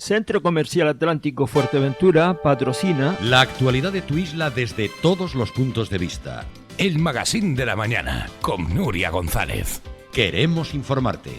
Centro Comercial Atlántico Fuerteventura patrocina la actualidad de tu isla desde todos los puntos de vista. El Magazín de la Mañana con Nuria González. Queremos informarte.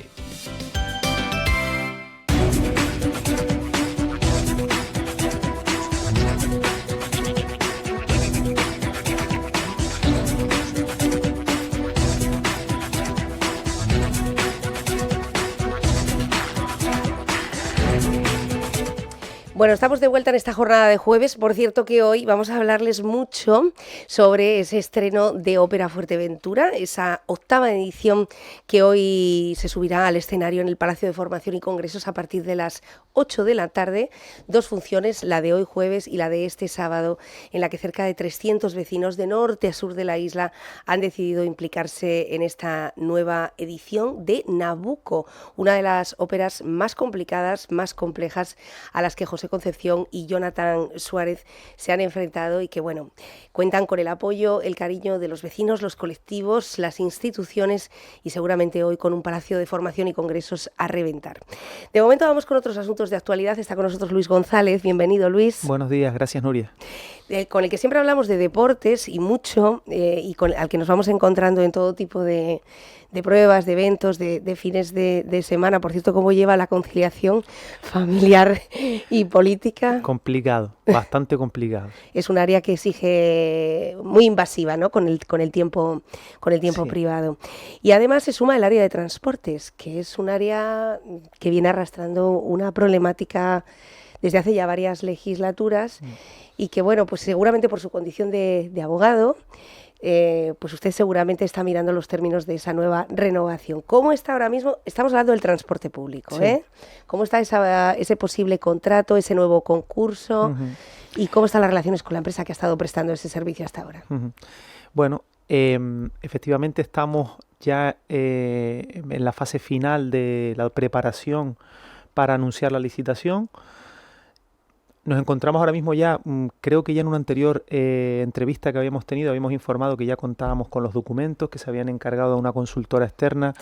Bueno, estamos de vuelta en esta jornada de jueves. Por cierto que hoy vamos a hablarles mucho sobre ese estreno de Ópera Fuerteventura, esa 8ª edición que hoy se subirá al escenario en el Palacio de Formación y Congresos a partir de las 8 de la tarde. 2 funciones, la de hoy jueves y la de este sábado, en la que cerca de 300 vecinos de norte a sur de la isla han decidido implicarse en esta nueva edición de Nabucco, una de las óperas más complicadas, más complejas a las que José Concepción y Jonathan Suárez se han enfrentado y que, bueno, cuentan con el apoyo, el cariño de los vecinos, los colectivos, las instituciones y seguramente hoy con un Palacio de Formación y Congresos a reventar. De momento vamos con otros asuntos de actualidad. Está con nosotros Luis González. Bienvenido, Luis. Buenos días, gracias, Nuria. Con el que siempre hablamos de deportes y mucho, al que nos vamos encontrando en todo tipo de pruebas, de eventos, de fines de semana. Por cierto, ¿cómo lleva la conciliación familiar y política? Complicado, bastante complicado. Es un área que exige muy invasiva, ¿no? Con el tiempo Sí. privado. Y además se suma el área de transportes, que es un área que viene arrastrando una problemática desde hace ya varias legislaturas y que, bueno, pues seguramente por su condición de abogado, pues usted seguramente está mirando los términos de esa nueva renovación. ¿Cómo está ahora mismo? Estamos hablando del transporte público, Sí. ¿Cómo está ese posible contrato, ese nuevo concurso? ¿Y cómo están las relaciones con la empresa que ha estado prestando ese servicio hasta ahora? Bueno, efectivamente estamos ya en la fase final de la preparación para anunciar la licitación. Nos encontramos ahora mismo ya, creo que ya en una anterior entrevista que habíamos tenido, habíamos informado que ya contábamos con los documentos que se habían encargado a una consultora externa.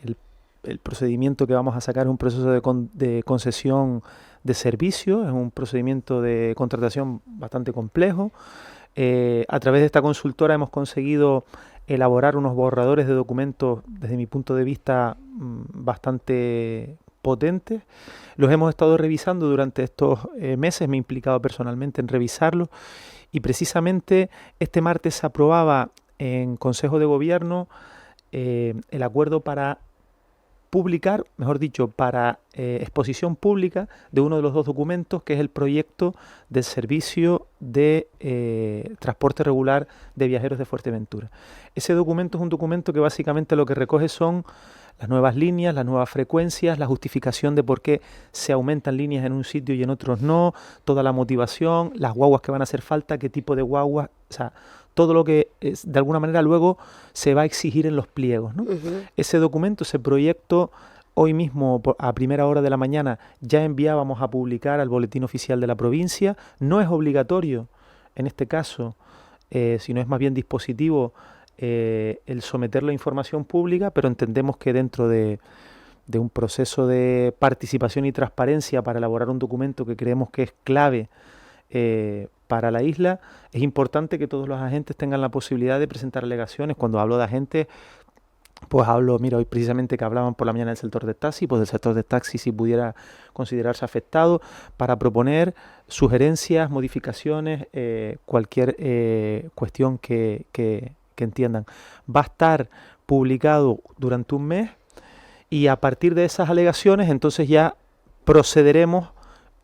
¿Sí? El procedimiento que vamos a sacar es un proceso de concesión de servicio, es un procedimiento de contratación bastante complejo. A través de esta consultora hemos conseguido elaborar unos borradores de documentos, desde mi punto de vista, bastante potentes. Los hemos estado revisando durante estos meses, me he implicado personalmente en revisarlos y precisamente este martes se aprobaba en Consejo de Gobierno el acuerdo para publicar, mejor dicho, para exposición pública de uno de los 2 documentos, que es el proyecto del servicio de transporte regular de viajeros de Fuerteventura. Ese documento es un documento que básicamente lo que recoge son las nuevas líneas, las nuevas frecuencias, la justificación de por qué se aumentan líneas en un sitio y en otros no, toda la motivación, las guaguas que van a hacer falta, qué tipo de guaguas, o sea, todo lo que de alguna manera luego se va a exigir en los pliegos, ¿no? Ese documento, ese proyecto, hoy mismo a primera hora de la mañana ya enviábamos a publicar al Boletín Oficial de la provincia. No es obligatorio en este caso, sino es más bien dispositivo el someterlo a información pública, pero entendemos que dentro de un proceso de participación y transparencia para elaborar un documento que creemos que es clave para la isla, es importante que todos los agentes tengan la posibilidad de presentar alegaciones. Cuando hablo de agentes, pues hablo, mira, hoy precisamente que hablaban por la mañana del sector de taxi, pues del sector de taxi si pudiera considerarse afectado, para proponer sugerencias, modificaciones, cualquier cuestión que entiendan. Va a estar publicado durante un mes y a partir de esas alegaciones entonces ya procederemos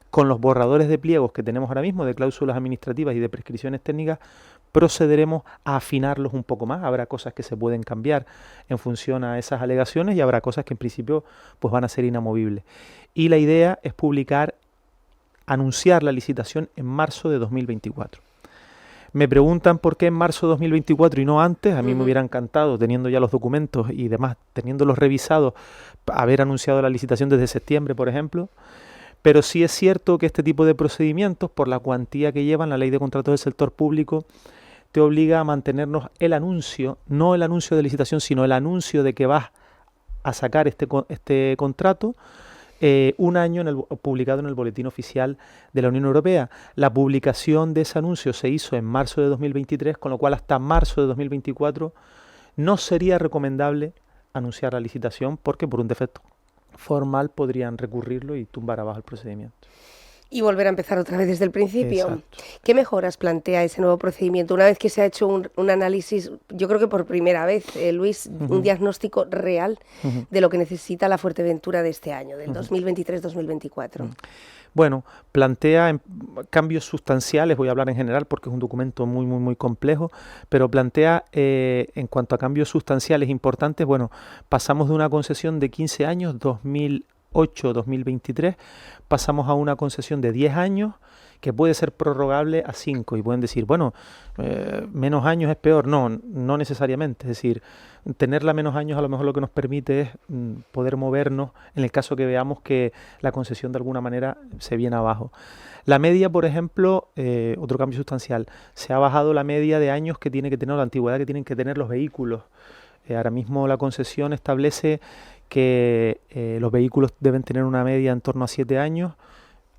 con los borradores de pliegos que tenemos ahora mismo, de cláusulas administrativas y de prescripciones técnicas, procederemos a afinarlos un poco más. Habrá cosas que se pueden cambiar en función a esas alegaciones y habrá cosas que en principio pues van a ser inamovibles. Y la idea es anunciar la licitación en marzo de 2024. Me preguntan por qué en marzo de 2024 y no antes. A mí me hubiera encantado, teniendo ya los documentos y demás, teniéndolos revisados, haber anunciado la licitación desde septiembre, por ejemplo. Pero sí es cierto que este tipo de procedimientos, por la cuantía que llevan, la ley de contratos del sector público te obliga a mantenernos el anuncio, no el anuncio de licitación, sino el anuncio de que vas a sacar este contrato un año publicado en el Boletín Oficial de la Unión Europea. La publicación de ese anuncio se hizo en marzo de 2023, con lo cual hasta marzo de 2024 no sería recomendable anunciar la licitación porque por un defecto formal podrían recurrirlo y tumbar abajo el procedimiento. Y volver a empezar otra vez desde el principio. Exacto. ¿Qué mejoras plantea ese nuevo procedimiento? Una vez que se ha hecho un análisis, yo creo que por primera vez, Luis, un diagnóstico real de lo que necesita la Fuerteventura de este año, del 2023-2024. Bueno, plantea cambios sustanciales, voy a hablar en general porque es un documento muy complejo, pero plantea en cuanto a cambios sustanciales importantes, bueno, pasamos de una concesión de 15 años, 2008-2023, pasamos a una concesión de 10 años que puede ser prorrogable a 5 y pueden decir, bueno, menos años es peor. No necesariamente, es decir, tenerla menos años a lo mejor lo que nos permite es poder movernos en el caso que veamos que la concesión de alguna manera se viene abajo. La media, por ejemplo, otro cambio sustancial, se ha bajado la media de años que tiene que tener, la antigüedad que tienen que tener los vehículos. Ahora mismo la concesión establece que los vehículos deben tener una media en torno a 7 años.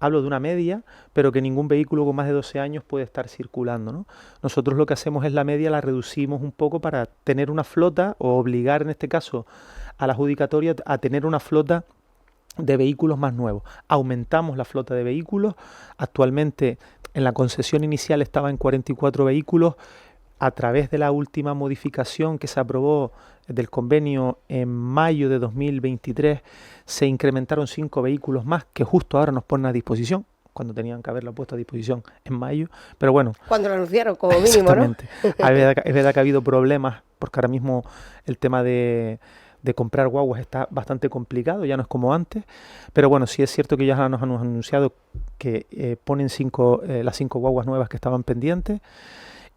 Hablo de una media, pero que ningún vehículo con más de 12 años puede estar circulando, ¿no? Nosotros lo que hacemos es la media, la reducimos un poco para tener una flota o obligar en este caso a la adjudicatoria a tener una flota de vehículos más nuevos. Aumentamos la flota de vehículos. Actualmente en la concesión inicial estaba en 44 vehículos. A través de la última modificación que se aprobó del convenio en mayo de 2023, se incrementaron 5 vehículos más que justo ahora nos ponen a disposición, cuando tenían que haberlo puesto a disposición en mayo, pero bueno. Cuando lo anunciaron, como mínimo, ¿no? Exactamente. Es verdad que ha habido problemas, porque ahora mismo el tema de comprar guaguas está bastante complicado, ya no es como antes, pero bueno, sí es cierto que ya nos han anunciado que ponen las 5 guaguas nuevas que estaban pendientes.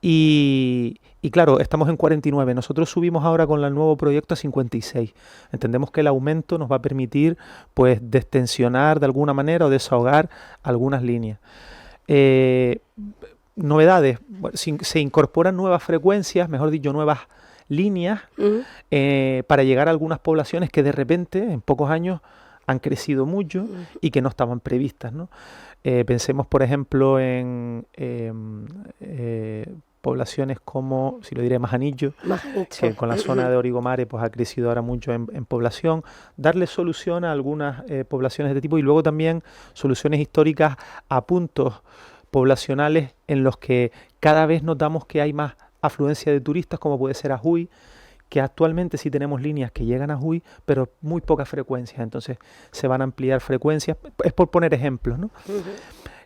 Y claro, estamos en 49. Nosotros subimos ahora con el nuevo proyecto a 56. Entendemos que el aumento nos va a permitir pues destensionar de alguna manera o desahogar algunas líneas. Novedades. Bueno, se incorporan nuevas frecuencias, mejor dicho, nuevas líneas para llegar a algunas poblaciones que de repente, en pocos años, han crecido mucho y que no estaban previstas, ¿no? Pensemos, por ejemplo, en poblaciones como, si lo diré, Majanillo, que con la zona de Origomare pues ha crecido ahora mucho en población. Darle solución a algunas poblaciones de este tipo y luego también soluciones históricas a puntos poblacionales en los que cada vez notamos que hay más afluencia de turistas, como puede ser Ajuy, que actualmente sí tenemos líneas que llegan a Ajuy, pero muy pocas frecuencias, entonces se van a ampliar frecuencias. Es por poner ejemplos, ¿no?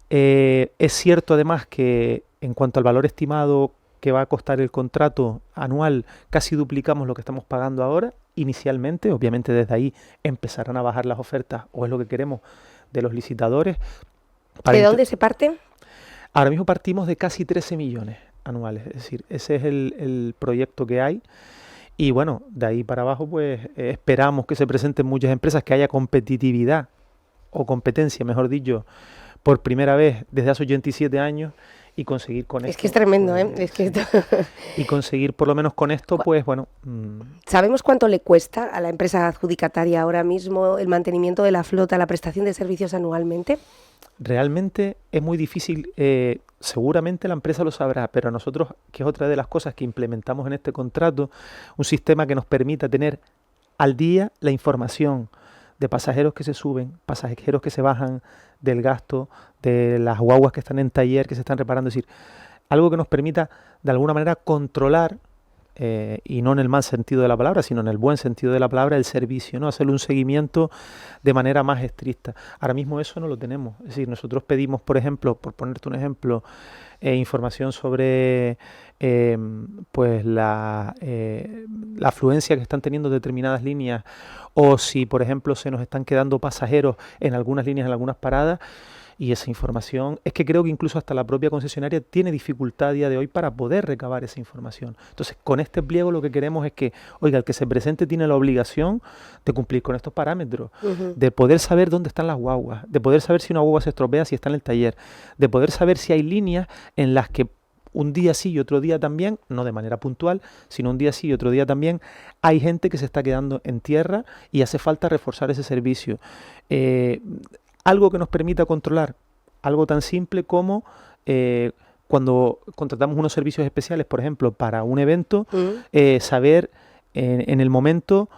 Es cierto además que en cuanto al valor estimado que va a costar el contrato anual, casi duplicamos lo que estamos pagando ahora inicialmente. Obviamente desde ahí empezarán a bajar las ofertas, o es lo que queremos de los licitadores. ¿De dónde se parte? Ahora mismo partimos de casi 13 millones anuales, es decir, ese es el proyecto que hay. Y bueno, de ahí para abajo pues esperamos que se presenten muchas empresas, que haya competitividad o competencia, mejor dicho, por primera vez desde hace 87 años y conseguir con esto... Es que es tremendo, ¿eh? Es que... Y conseguir por lo menos con esto, pues bueno... ¿Sabemos cuánto le cuesta a la empresa adjudicataria ahora mismo el mantenimiento de la flota, la prestación de servicios anualmente? Realmente es muy difícil, seguramente la empresa lo sabrá, pero a nosotros, que es otra de las cosas que implementamos en este contrato, un sistema que nos permita tener al día la información de pasajeros que se suben, pasajeros que se bajan del gasto, de las guaguas que están en taller, que se están reparando, es decir, algo que nos permita de alguna manera controlar, y no en el mal sentido de la palabra, sino en el buen sentido de la palabra, el servicio, ¿no? Hacerle un seguimiento de manera más estricta. Ahora mismo eso no lo tenemos. Es decir, nosotros pedimos, por ejemplo, por ponerte un ejemplo, información sobre pues la afluencia que están teniendo determinadas líneas, o si, por ejemplo, se nos están quedando pasajeros en algunas líneas, en algunas paradas. Y esa información, es que creo que incluso hasta la propia concesionaria tiene dificultad a día de hoy para poder recabar esa información. Entonces, con este pliego lo que queremos es que, oiga, el que se presente tiene la obligación de cumplir con estos parámetros, de poder saber dónde están las guaguas, de poder saber si una guagua se estropea, si está en el taller, de poder saber si hay líneas en las que un día sí y otro día también, no de manera puntual, sino un día sí y otro día también, hay gente que se está quedando en tierra y hace falta reforzar ese servicio. Algo que nos permita controlar, algo tan simple como cuando contratamos unos servicios especiales, por ejemplo, para un evento, saber en el momento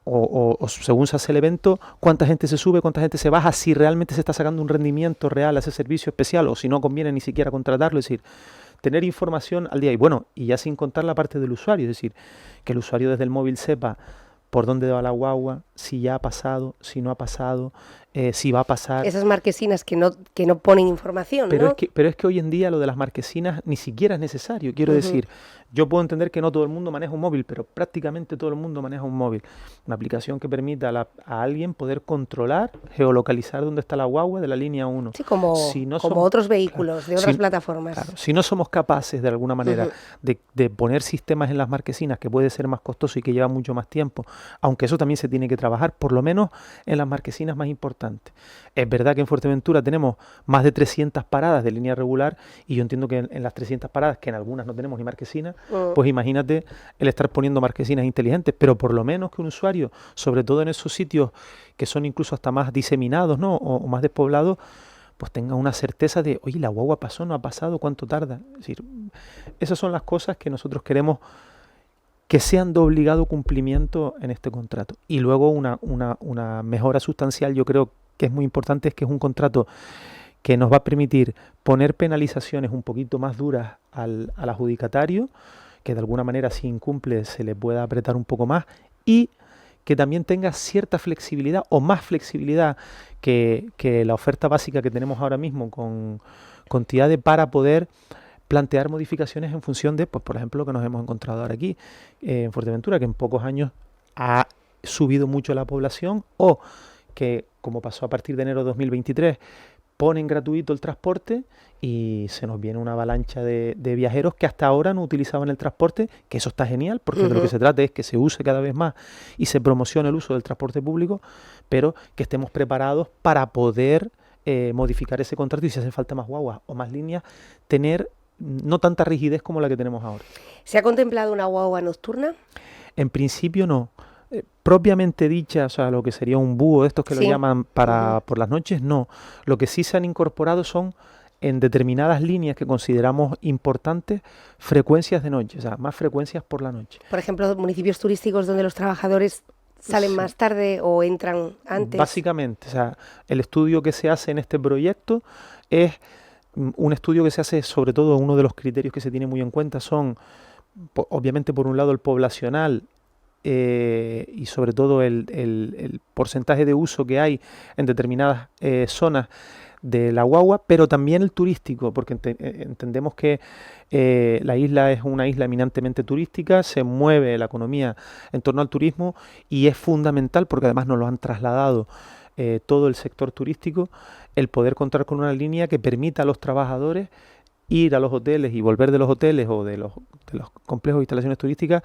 o según se hace el evento, cuánta gente se sube, cuánta gente se baja, si realmente se está sacando un rendimiento real a ese servicio especial o si no conviene ni siquiera contratarlo, es decir, tener información al día. Y bueno, y ya sin contar la parte del usuario, es decir, que el usuario desde el móvil sepa por dónde va la guagua, si ya ha pasado, si no ha pasado, si va a pasar. Esas marquesinas que no ponen información, pero ¿no? Pero es que hoy en día lo de las marquesinas ni siquiera es necesario. Quiero decir, yo puedo entender que no todo el mundo maneja un móvil, pero prácticamente todo el mundo maneja un móvil. Una aplicación que permita a alguien poder controlar, geolocalizar dónde está la guagua de la línea 1. Sí, como otros vehículos de otras plataformas. Claro, si no somos capaces de alguna manera de poner sistemas en las marquesinas, que puede ser más costoso y que lleva mucho más tiempo, aunque eso también se tiene que trabajar, por lo menos en las marquesinas más importantes. Es verdad que en Fuerteventura tenemos más de 300 paradas de línea regular y yo entiendo que en las 300 paradas, que en algunas no tenemos ni marquesinas, pues imagínate el estar poniendo marquesinas inteligentes, pero por lo menos que un usuario, sobre todo en esos sitios que son incluso hasta más diseminados, ¿no? o más despoblados, pues tenga una certeza de, oye, la guagua pasó, no ha pasado, ¿cuánto tarda? Es decir, esas son las cosas que nosotros queremos que sean de obligado cumplimiento en este contrato. Y luego una mejora sustancial, yo creo que es muy importante, es que es un contrato que nos va a permitir poner penalizaciones un poquito más duras al adjudicatario, que de alguna manera si incumple se le pueda apretar un poco más, y que también tenga cierta flexibilidad o más flexibilidad que la oferta básica que tenemos ahora mismo con TIADE para poder plantear modificaciones en función de, pues por ejemplo, lo que nos hemos encontrado ahora aquí en Fuerteventura, que en pocos años ha subido mucho la población, o que, como pasó a partir de enero de 2023, ponen gratuito el transporte y se nos viene una avalancha de viajeros que hasta ahora no utilizaban el transporte, que eso está genial, porque de lo que se trata es que se use cada vez más y se promocione el uso del transporte público, pero que estemos preparados para poder modificar ese contrato y si hace falta más guaguas o más líneas, tener no tanta rigidez como la que tenemos ahora. ¿Se ha contemplado una guagua nocturna? En principio no. Propiamente dicha, o sea, lo que sería un búho de estos que lo llaman por las noches, no. Lo que sí se han incorporado son, en determinadas líneas que consideramos importantes, frecuencias de noche, o sea, más frecuencias por la noche. Por ejemplo, municipios turísticos donde los trabajadores salen más tarde o entran antes. Básicamente, o sea, el estudio que se hace en este proyecto es un estudio que se hace, sobre todo, uno de los criterios que se tiene muy en cuenta son, obviamente, por un lado el poblacional y sobre todo el porcentaje de uso que hay en determinadas zonas de la guagua, pero también el turístico, porque entendemos que la isla es una isla eminentemente turística, se mueve la economía en torno al turismo y es fundamental, porque además nos lo han trasladado todo el sector turístico, el poder contar con una línea que permita a los trabajadores ir a los hoteles y volver de los hoteles o de los complejos de instalaciones turísticas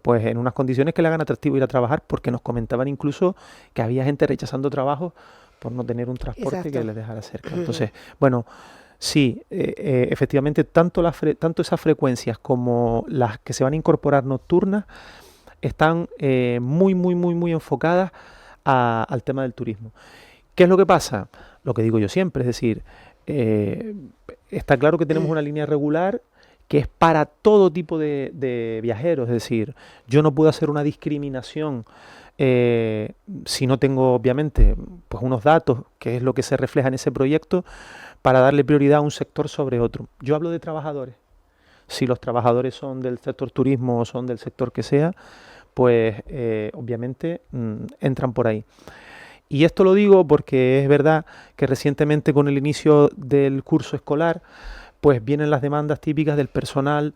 pues en unas condiciones que le hagan atractivo ir a trabajar, porque nos comentaban incluso que había gente rechazando trabajo por no tener un transporte que les dejara cerca. Entonces, bueno, sí, efectivamente tanto esas frecuencias como las que se van a incorporar nocturnas están muy enfocadas al tema del turismo. ¿Qué es lo que pasa? Lo que digo yo siempre, es decir, está claro que tenemos una línea regular que es para todo tipo de viajeros, es decir, yo no puedo hacer una discriminación si no tengo, obviamente, pues unos datos, que es lo que se refleja en ese proyecto, para darle prioridad a un sector sobre otro. Yo hablo de trabajadores. Si los trabajadores son del sector turismo o son del sector que sea, pues obviamente entran por ahí. Y esto lo digo porque es verdad que recientemente, con el inicio del curso escolar, pues vienen las demandas típicas del transporte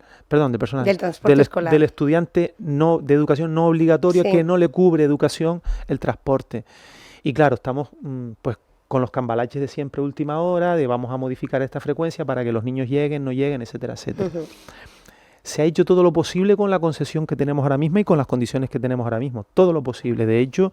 escolar, del estudiante de educación no obligatoria, que no le cubre educación el transporte. Y claro, estamos pues con los cambalaches de siempre, última hora, de vamos a modificar esta frecuencia para que los niños lleguen, no lleguen, etcétera, etcétera. Se ha hecho todo lo posible con la concesión que tenemos ahora mismo y con las condiciones que tenemos ahora mismo, todo lo posible. De hecho,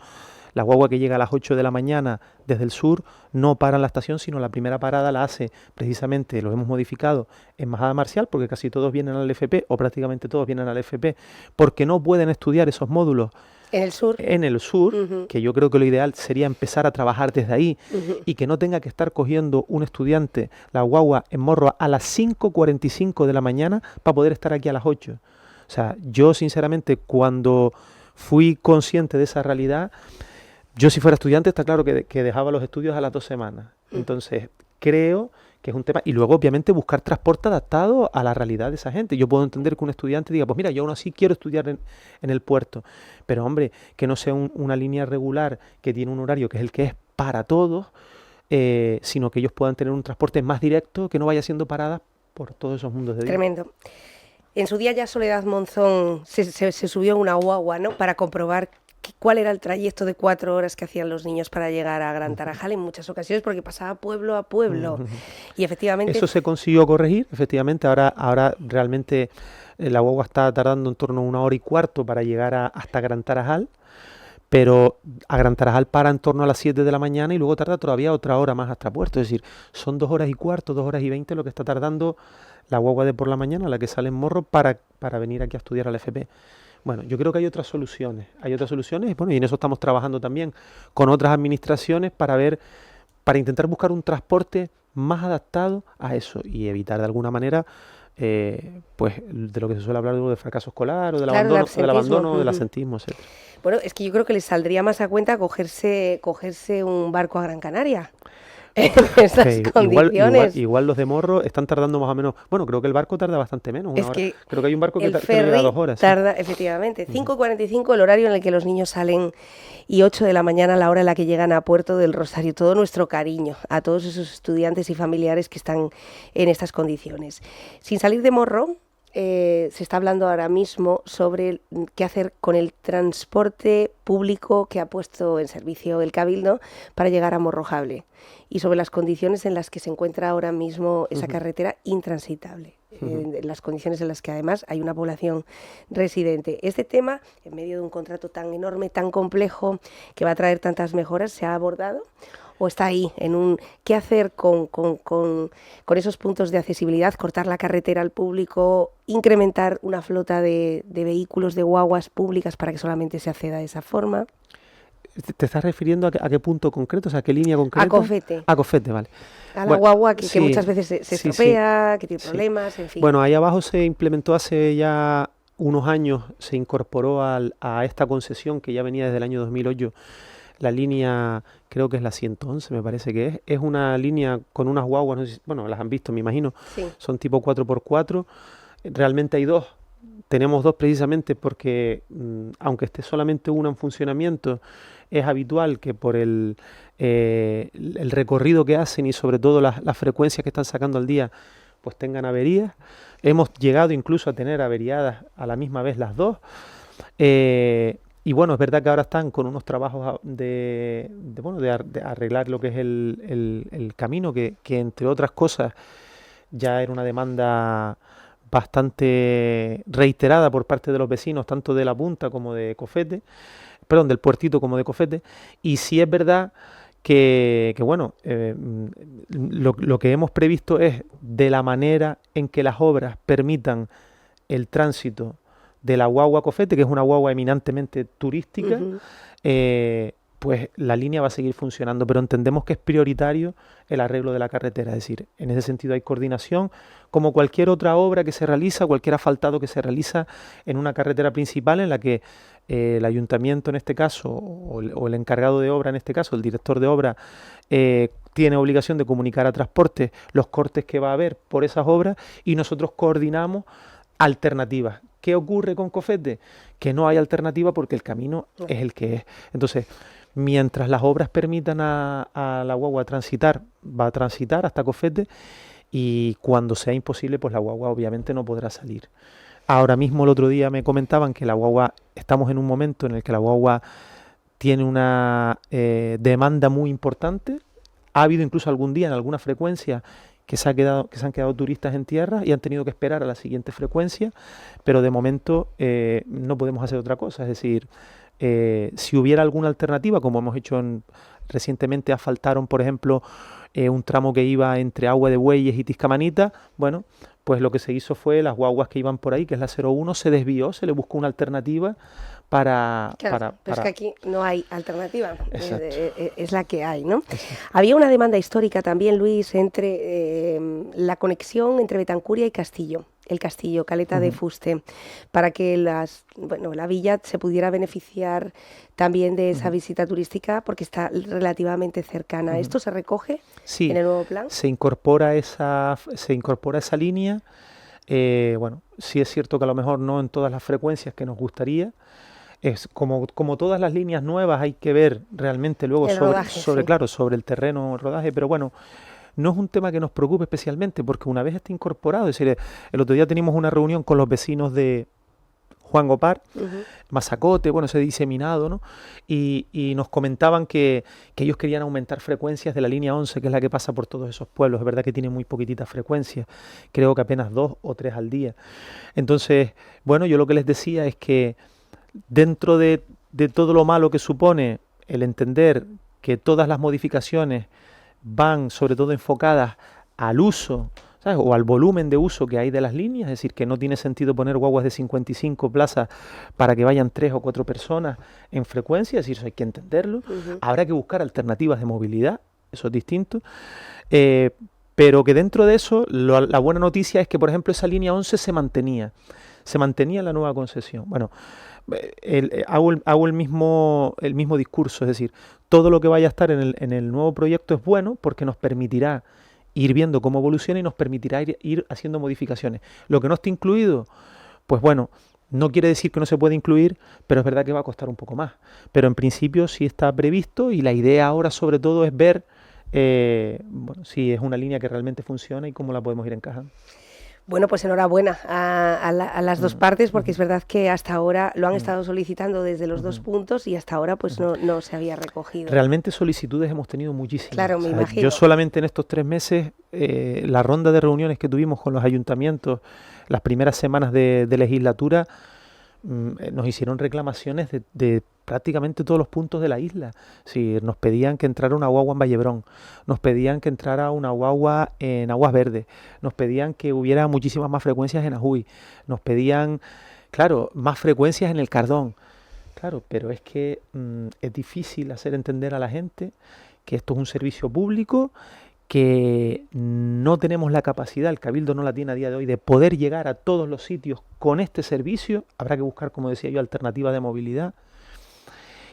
La guagua que llega a las 8 de la mañana desde el sur no para en la estación, sino la primera parada la hace precisamente, lo hemos modificado, en Majada Marcial, porque casi todos vienen al FP, o prácticamente todos vienen al FP, porque no pueden estudiar esos módulos En el sur. en el sur, que yo creo que lo ideal sería empezar a trabajar desde ahí y que no tenga que estar cogiendo un estudiante la guagua en Morro a las 5:45 de la mañana para poder estar aquí a las 8. O sea, yo sinceramente cuando fui consciente de esa realidad, yo si fuera estudiante está claro que dejaba los estudios a las 2 semanas. Entonces creo que es un tema, y luego obviamente buscar transporte adaptado a la realidad de esa gente. Yo puedo entender que un estudiante diga, pues mira, yo aún así quiero estudiar en el puerto, pero hombre, que no sea una línea regular que tiene un horario que es el que es para todos, sino que ellos puedan tener un transporte más directo, que no vaya siendo parada por todos esos mundos de día. Tremendo. En su día ya Soledad Monzón se subió en una guagua, ¿no?, para comprobar cuál era el trayecto de 4 horas que hacían los niños para llegar a Gran Tarajal en muchas ocasiones, porque pasaba pueblo a pueblo. Y efectivamente... Eso se consiguió corregir, efectivamente. Ahora realmente la guagua está tardando en torno a 1 hora y cuarto para llegar hasta Gran Tarajal, pero a Gran Tarajal para en torno a las 7 de la mañana y luego tarda todavía otra hora más hasta Puerto. Es decir, son 2 horas y cuarto, 2 horas y 20 lo que está tardando la guagua de por la mañana, la que sale en Morro, para venir aquí a estudiar al FP. Bueno, yo creo que hay otras soluciones, bueno, y en eso estamos trabajando también con otras administraciones para intentar buscar un transporte más adaptado a eso y evitar de alguna manera, pues, de lo que se suele hablar de fracaso escolar o del abandono, o del absentismo, etc. Bueno, es que yo creo que les saldría más a cuenta cogerse un barco a Gran Canaria. En esas condiciones. Igual los de Morro están tardando más o menos. Bueno, creo que el barco tarda bastante menos. Es que creo que hay un barco que ferry tarda 2 horas. Tarda, efectivamente, 5:45 el horario en el que los niños salen y 8 de la mañana la hora en la que llegan a Puerto del Rosario. Todo nuestro cariño a todos esos estudiantes y familiares que están en estas condiciones. Sin salir de Morro, se está hablando ahora mismo sobre qué hacer con el transporte público que ha puesto en servicio el Cabildo para llegar a Morrojable y sobre las condiciones en las que se encuentra ahora mismo esa carretera intransitable, las condiciones en las que además hay una población residente. Este tema, en medio de un contrato tan enorme, tan complejo, que va a traer tantas mejoras, ¿se ha abordado? ¿O está ahí en un qué hacer con esos puntos de accesibilidad, cortar la carretera al público, incrementar una flota de vehículos, de guaguas públicas para que solamente se acceda de esa forma? ¿Te estás refiriendo a qué punto concreto? O sea, ¿a qué línea concreta? A Cofete. A Cofete, vale. A la guagua que muchas veces se sí, estropea, que tiene problemas, en fin. Bueno, ahí abajo se implementó hace ya unos años, se incorporó a esta concesión que ya venía desde el año 2008, la línea, creo que es la 111, me parece que es una línea con unas guaguas, no sé bueno, las han visto, me imagino, son tipo 4x4, realmente hay 2, tenemos 2 precisamente porque, aunque esté solamente una en funcionamiento, es habitual que por el recorrido que hacen y sobre todo las frecuencias que están sacando al día, pues tengan averías. Hemos llegado incluso a tener averiadas a la misma vez las 2. Y bueno, es verdad que ahora están con unos trabajos de arreglar lo que es el camino, que entre otras cosas ya era una demanda bastante reiterada por parte de los vecinos, tanto de la Punta como de Cofete, perdón, del Puertito como de Cofete, y sí es verdad que bueno, lo que hemos previsto es de la manera en que las obras permitan el tránsito de la guagua Cofete, que es una guagua eminentemente turística, pues la línea va a seguir funcionando, pero entendemos que es prioritario el arreglo de la carretera, es decir, en ese sentido hay coordinación, como cualquier otra obra que se realiza, cualquier asfaltado que se realiza en una carretera principal en la que el ayuntamiento en este caso, o el encargado de obra en este caso, el director de obra, tiene obligación de comunicar a transporte los cortes que va a haber por esas obras y nosotros coordinamos alternativas. ¿Qué ocurre con Cofete? Que no hay alternativa porque el camino es el que es. Entonces, mientras las obras permitan a la guagua transitar, va a transitar hasta Cofete y cuando sea imposible, pues la guagua obviamente no podrá salir. Ahora mismo el otro día me comentaban que la guagua, estamos en un momento en el que la guagua tiene una demanda muy importante. Ha habido incluso algún día en alguna frecuencia que se han quedado turistas en tierra y han tenido que esperar a la siguiente frecuencia, pero de momento no podemos hacer otra cosa, es decir, si hubiera alguna alternativa, como hemos hecho recientemente, asfaltaron, por ejemplo, un tramo que iba entre Agua de Bueyes y Tiscamanita, bueno, pues lo que se hizo fue las guaguas que iban por ahí, que es la 01, se desvió, se le buscó una alternativa Claro, pero es que aquí no hay alternativa, es la que hay, ¿no? Exacto. Había una demanda histórica también, Luis, entre la conexión entre Betancuria y Castillo, el Castillo, Caleta de Fuste, para que la villa se pudiera beneficiar también de esa visita turística porque está relativamente cercana. ¿Esto se recoge en el nuevo plan? Se incorpora esa línea. Bueno, sí es cierto que a lo mejor no en todas las frecuencias que nos gustaría. Es como todas las líneas nuevas, hay que ver realmente luego sobre el terreno, el rodaje, pero bueno, no es un tema que nos preocupe especialmente porque una vez está incorporado, es decir, el otro día teníamos una reunión con los vecinos de Juan Gopar, Mazacote, bueno, ese diseminado, ¿no? Y nos comentaban que ellos querían aumentar frecuencias de la línea 11, que es la que pasa por todos esos pueblos. Es verdad que tiene muy poquititas frecuencias, creo que apenas 2 o 3 al día. Entonces, bueno, yo lo que les decía es que dentro de todo lo malo que supone el entender que todas las modificaciones van sobre todo enfocadas al uso, ¿sabes?, o al volumen de uso que hay de las líneas, es decir, que no tiene sentido poner guaguas de 55 plazas para que vayan 3 o 4 personas en frecuencia, es decir, eso hay que entenderlo. Habrá que buscar alternativas de movilidad, eso es distinto, pero que dentro de eso la buena noticia es que, por ejemplo, esa línea 11 se mantenía en la nueva concesión. Bueno, hago el mismo discurso, es decir, todo lo que vaya a estar en el nuevo proyecto es bueno porque nos permitirá ir viendo cómo evoluciona y nos permitirá ir haciendo modificaciones. Lo que no esté incluido, pues bueno, no quiere decir que no se pueda incluir, pero es verdad que va a costar un poco más. Pero en principio sí está previsto y la idea ahora sobre todo es ver si es una línea que realmente funciona y cómo la podemos ir encajando. Bueno, pues enhorabuena a las dos partes, porque es verdad que hasta ahora lo han estado solicitando desde los dos puntos y hasta ahora pues no se había recogido. Realmente solicitudes hemos tenido muchísimas. Claro, me imagino. Yo solamente en estos 3 meses, la ronda de reuniones que tuvimos con los ayuntamientos, las primeras semanas de legislatura, nos hicieron reclamaciones de prácticamente todos los puntos de la isla. Sí, nos pedían que entrara una guagua en Vallebrón, nos pedían que entrara una guagua en Aguas Verdes, nos pedían que hubiera muchísimas más frecuencias en Ajuy, nos pedían, claro, más frecuencias en el Cardón. Claro, pero es que es difícil hacer entender a la gente que esto es un servicio público, que no tenemos la capacidad, el Cabildo no la tiene a día de hoy, de poder llegar a todos los sitios con este servicio. Habrá que buscar, como decía yo, alternativas de movilidad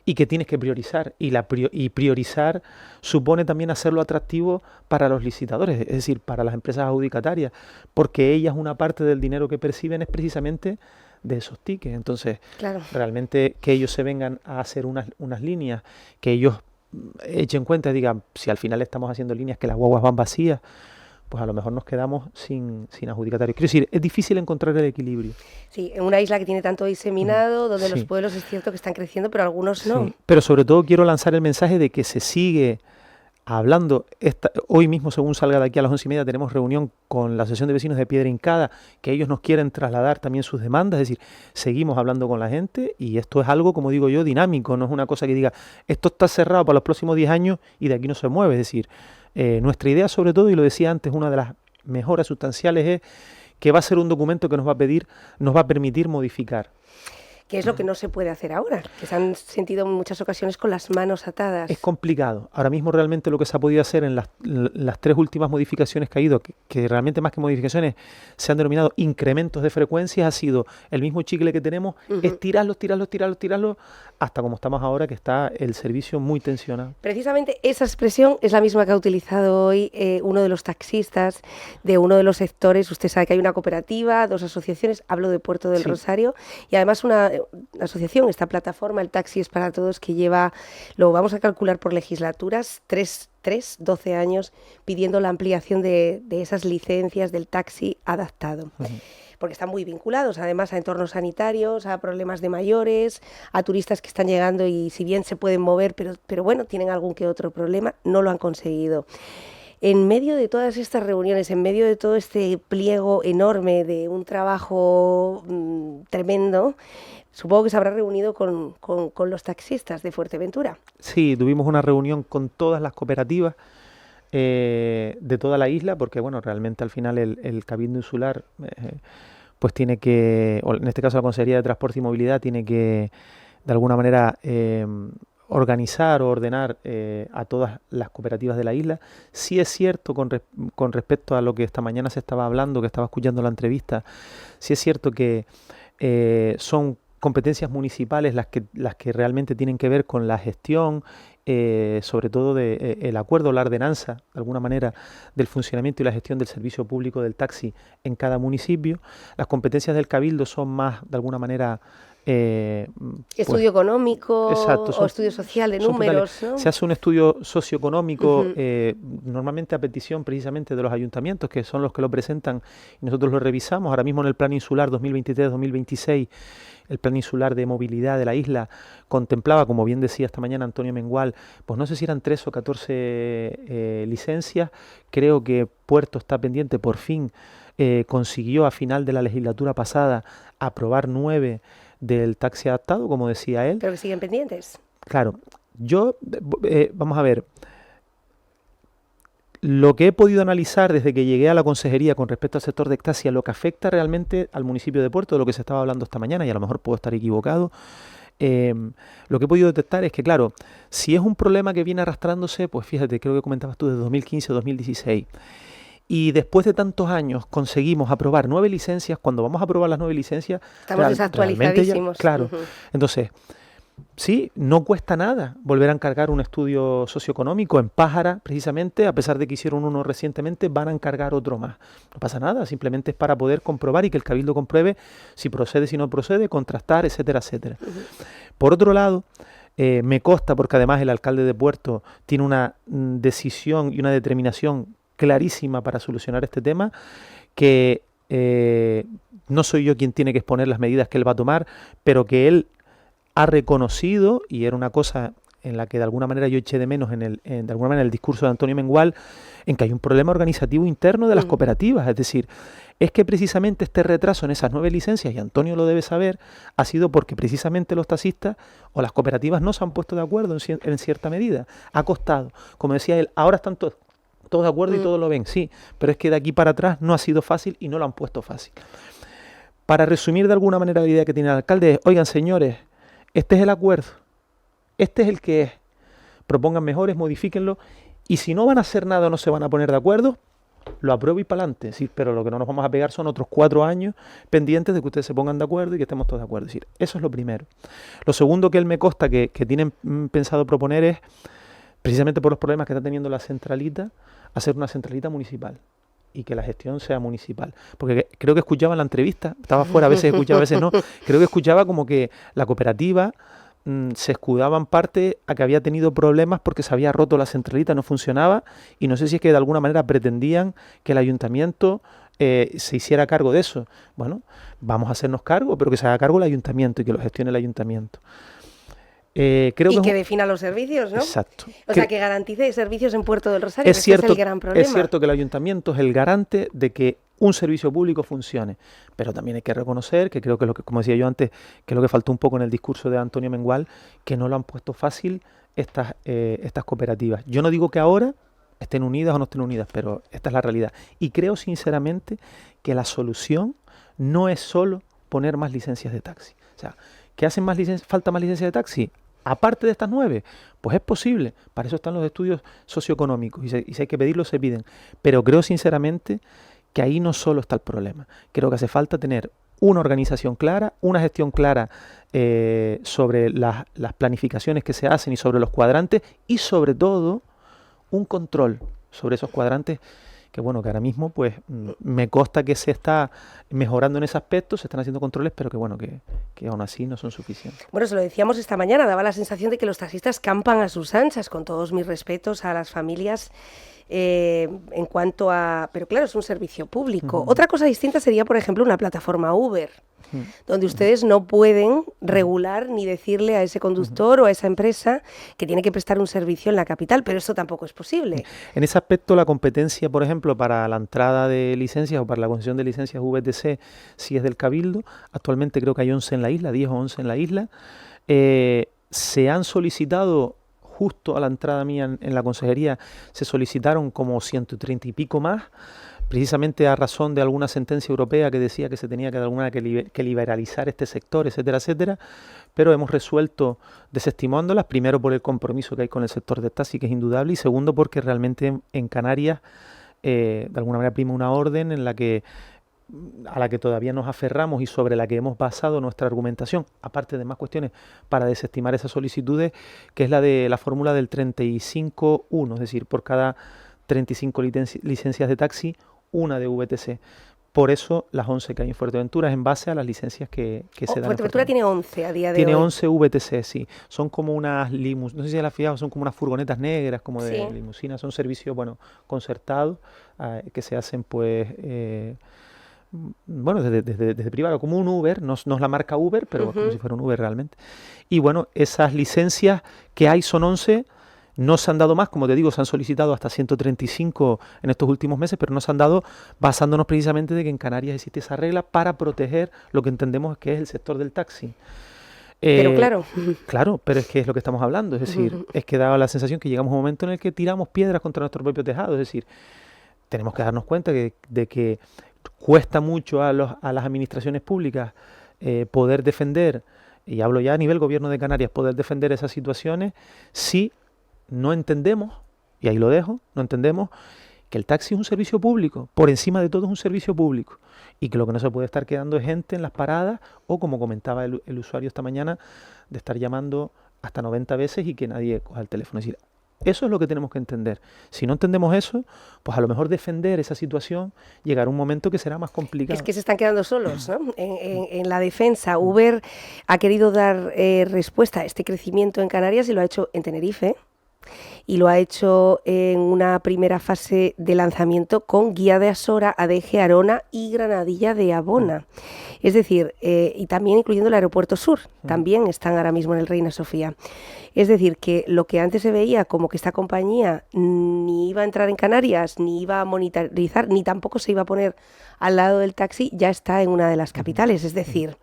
y que tienes que priorizar. Y priorizar supone también hacerlo atractivo para los licitadores, es decir, para las empresas adjudicatarias, porque ellas una parte del dinero que perciben es precisamente de esos tickets. Entonces, claro, realmente que ellos se vengan a hacer unas líneas, que ellos echen cuenta y digan, si al final estamos haciendo líneas que las guaguas van vacías, pues a lo mejor nos quedamos sin adjudicatarios. Quiero decir, es difícil encontrar el equilibrio. Sí, en una isla que tiene tanto diseminado, donde los pueblos es cierto que están creciendo, pero algunos no. Sí, pero sobre todo quiero lanzar el mensaje de que se sigue hablando. Hoy mismo, según salga de aquí a las 11:30, tenemos reunión con la Asociación de Vecinos de Piedra Hincada, que ellos nos quieren trasladar también sus demandas, es decir, seguimos hablando con la gente y esto es algo, como digo yo, dinámico, no es una cosa que diga, esto está cerrado para los próximos 10 años y de aquí no se mueve, es decir, nuestra idea sobre todo, y lo decía antes, una de las mejoras sustanciales es que va a ser un documento que nos va a permitir modificar. ¿Qué es lo que no se puede hacer ahora? Que se han sentido en muchas ocasiones con las manos atadas. Es complicado. Ahora mismo realmente lo que se ha podido hacer en las 3 últimas modificaciones que ha ido, que realmente más que modificaciones se han denominado incrementos de frecuencias, ha sido el mismo chicle que tenemos, es tirarlos, hasta como estamos ahora, que está el servicio muy tensionado. Precisamente esa expresión es la misma que ha utilizado hoy uno de los taxistas de uno de los sectores. Usted sabe que hay una cooperativa, 2 asociaciones, hablo de Puerto del Rosario, y además una asociación, esta plataforma, el Taxi es para Todos, que lleva, lo vamos a calcular por legislaturas, 12 años pidiendo la ampliación de esas licencias del taxi adaptado. Porque están muy vinculados además a entornos sanitarios, a problemas de mayores, a turistas que están llegando y si bien se pueden mover, pero bueno, tienen algún que otro problema, no lo han conseguido. En medio de todas estas reuniones, en medio de todo este pliego enorme de un trabajo tremendo, Supongo que se habrá reunido con los taxistas de Fuerteventura. Sí, tuvimos una reunión con todas las cooperativas de toda la isla, porque bueno, realmente al final el Cabildo Insular pues tiene que, o en este caso la Consejería de Transporte y Movilidad, tiene que de alguna manera organizar o ordenar a todas las cooperativas de la isla. Sí es cierto con respecto a lo que esta mañana se estaba hablando, que estaba escuchando la entrevista, sí es cierto que son competencias municipales las que realmente tienen que ver con la gestión, sobre todo el acuerdo, la ordenanza, de alguna manera, del funcionamiento y la gestión del servicio público del taxi en cada municipio. Las competencias del Cabildo son más, de alguna manera, estudio económico, exacto, o estudio social de números, ¿no? Se hace un estudio socioeconómico, normalmente a petición precisamente de los ayuntamientos, que son los que lo presentan, y nosotros lo revisamos. Ahora mismo en el Plan Insular 2023-2026, el Plan Insular de Movilidad de la isla contemplaba, como bien decía esta mañana Antonio Mengual, pues no sé si eran 13 o 14 licencias. Creo que Puerto está pendiente, por fin consiguió a final de la legislatura pasada aprobar 9 del taxi adaptado, como decía él. Pero que siguen pendientes. Claro, yo, vamos a ver, lo que he podido analizar desde que llegué a la consejería con respecto al sector de taxi, a lo que afecta realmente al municipio de Puerto, de lo que se estaba hablando esta mañana, y a lo mejor puedo estar equivocado, lo que he podido detectar es que, claro, si es un problema que viene arrastrándose, pues fíjate, creo que comentabas tú, de 2015 a 2016, y después de tantos años conseguimos aprobar 9 licencias. Cuando vamos a aprobar las 9 licencias, estamos desactualizadísimos. Claro, entonces, sí, no cuesta nada volver a encargar un estudio socioeconómico. En Pájara, precisamente, a pesar de que hicieron uno recientemente, van a encargar otro más. No pasa nada, simplemente es para poder comprobar y que el Cabildo compruebe si procede, si no procede, contrastar, etcétera, etcétera. Por otro lado, me consta, porque además el alcalde de Puerto tiene una decisión y una determinación clarísima para solucionar este tema, que no soy yo quien tiene que exponer las medidas que él va a tomar, pero que él ha reconocido, y era una cosa en la que de alguna manera yo eché de menos de alguna manera el discurso de Antonio Mengual, en que hay un problema organizativo interno de las cooperativas. Es decir, es que precisamente este retraso en esas 9 licencias, y Antonio lo debe saber, ha sido porque precisamente los taxistas o las cooperativas no se han puesto de acuerdo en cierta medida. Ha costado. Como decía él, ahora están todos de acuerdo y todos lo ven, sí, pero es que de aquí para atrás no ha sido fácil y no lo han puesto fácil. Para resumir de alguna manera la idea que tiene el alcalde es, oigan señores, este es el acuerdo, este es el que es, propongan mejores, modifíquenlo, y si no van a hacer nada o no se van a poner de acuerdo, lo apruebo y para adelante, ¿sí? Pero lo que no nos vamos a pegar son otros 4 años pendientes de que ustedes se pongan de acuerdo y que estemos todos de acuerdo. Es decir, eso es lo primero. Lo segundo que él me consta que tienen pensado proponer es, precisamente por los problemas que está teniendo la centralita, hacer una centralita municipal y que la gestión sea municipal. Porque creo que escuchaba en la entrevista, estaba fuera, a veces escuchaba, a veces no, creo que escuchaba como que la cooperativa se escudaba en parte a que había tenido problemas porque se había roto la centralita, no funcionaba, y no sé si es que de alguna manera pretendían que el ayuntamiento se hiciera cargo de eso. Bueno, vamos a hacernos cargo, pero que se haga cargo el ayuntamiento y que lo gestione el ayuntamiento. Creo y que defina los servicios, ¿no? Exacto. O sea, que garantice servicios en Puerto del Rosario, es cierto, es el gran problema. Es cierto que el ayuntamiento es el garante de que un servicio público funcione, pero también hay que reconocer que creo que, como decía yo antes, que es lo que faltó un poco en el discurso de Antonio Mengual, que no lo han puesto fácil estas cooperativas. Yo no digo que ahora estén unidas o no estén unidas, pero esta es la realidad. Y creo sinceramente que la solución no es solo poner más licencias de taxi. O sea, ¿que hacen falta más licencias de taxi? Aparte de estas 9, pues es posible. Para eso están los estudios socioeconómicos y si hay que pedirlos, se piden. Pero creo sinceramente que ahí no solo está el problema. Creo que hace falta tener una organización clara, una gestión clara sobre las planificaciones que se hacen y sobre los cuadrantes, y sobre todo un control sobre esos cuadrantes que bueno, que ahora mismo pues me consta que se está mejorando en ese aspecto, se están haciendo controles, pero que bueno, que aún así no son suficientes. Bueno, se lo decíamos esta mañana, daba la sensación de que los taxistas campan a sus anchas, con todos mis respetos a las familias en cuanto a... Pero claro, es un servicio público. Ujú. Otra cosa distinta sería, por ejemplo, una plataforma Uber, donde ustedes no pueden regular ni decirle a ese conductor o a esa empresa que tiene que prestar un servicio en la capital, pero eso tampoco es posible. En ese aspecto, la competencia, por ejemplo, para la entrada de licencias o para la concesión de licencias VTC, si es del Cabildo, actualmente creo que hay 11 en la isla, 10 o 11 en la isla. Se han solicitado, justo a la entrada mía en la consejería, se solicitaron como 130 y pico más, precisamente a razón de alguna sentencia europea que decía que se tenía que de alguna manera que liberalizar este sector, etcétera, etcétera, pero hemos resuelto desestimándolas, primero por el compromiso que hay con el sector del taxi, que es indudable, y segundo porque realmente en Canarias de alguna manera prima una orden en la que a la que todavía nos aferramos y sobre la que hemos basado nuestra argumentación, aparte de más cuestiones para desestimar esas solicitudes, que es la de la fórmula del 35-1, es decir, por cada 35 licencias de taxi, una de VTC. Por eso las 11 que hay en Fuerteventura es en base a las licencias que se dan en Fuerteventura tiene 11 a día de Tiene hoy. 11 VTC, sí. Son como unas no sé si las has fijado, son como unas furgonetas negras, como de Sí. limusina. Son servicios, bueno, concertados, que se hacen, pues, bueno, desde privado, como un Uber, no es la marca Uber, pero como si fuera un Uber realmente. Y bueno, esas licencias que hay son 11. No se han dado más, como te digo, se han solicitado hasta 135 en estos últimos meses, pero no se han dado basándonos precisamente de que en Canarias existe esa regla para proteger lo que entendemos que es el sector del taxi. Pero claro, Claro, pero es que es lo que estamos hablando, es decir, es que daba la sensación que llegamos a un momento en el que tiramos piedras contra nuestro propio tejado, es decir, tenemos que darnos cuenta de que cuesta mucho a las administraciones públicas poder defender, y hablo ya a nivel gobierno de Canarias, poder defender esas situaciones si no entendemos, y ahí lo dejo, no entendemos que el taxi es un servicio público, por encima de todo es un servicio público, y que lo que no se puede estar quedando es gente en las paradas, o como comentaba el usuario esta mañana, de estar llamando hasta 90 veces y que nadie coja el teléfono. Es decir, eso es lo que tenemos que entender. Si no entendemos eso, pues a lo mejor defender esa situación llegará un momento que será más complicado. es que se están quedando solos, ¿no? En la defensa. Uber ha querido dar respuesta a este crecimiento en Canarias y lo ha hecho en Tenerife. Y lo ha hecho en una primera fase de lanzamiento con Guía de Asora, ADG Arona y Granadilla de Abona. Es decir, y también incluyendo el Aeropuerto Sur, también están ahora mismo en el Reina Sofía. Es decir, que lo que antes se veía como que esta compañía ni iba a entrar en Canarias, ni iba a monitorizar, ni tampoco se iba a poner al lado del taxi, ya está en una de las capitales. Es decir,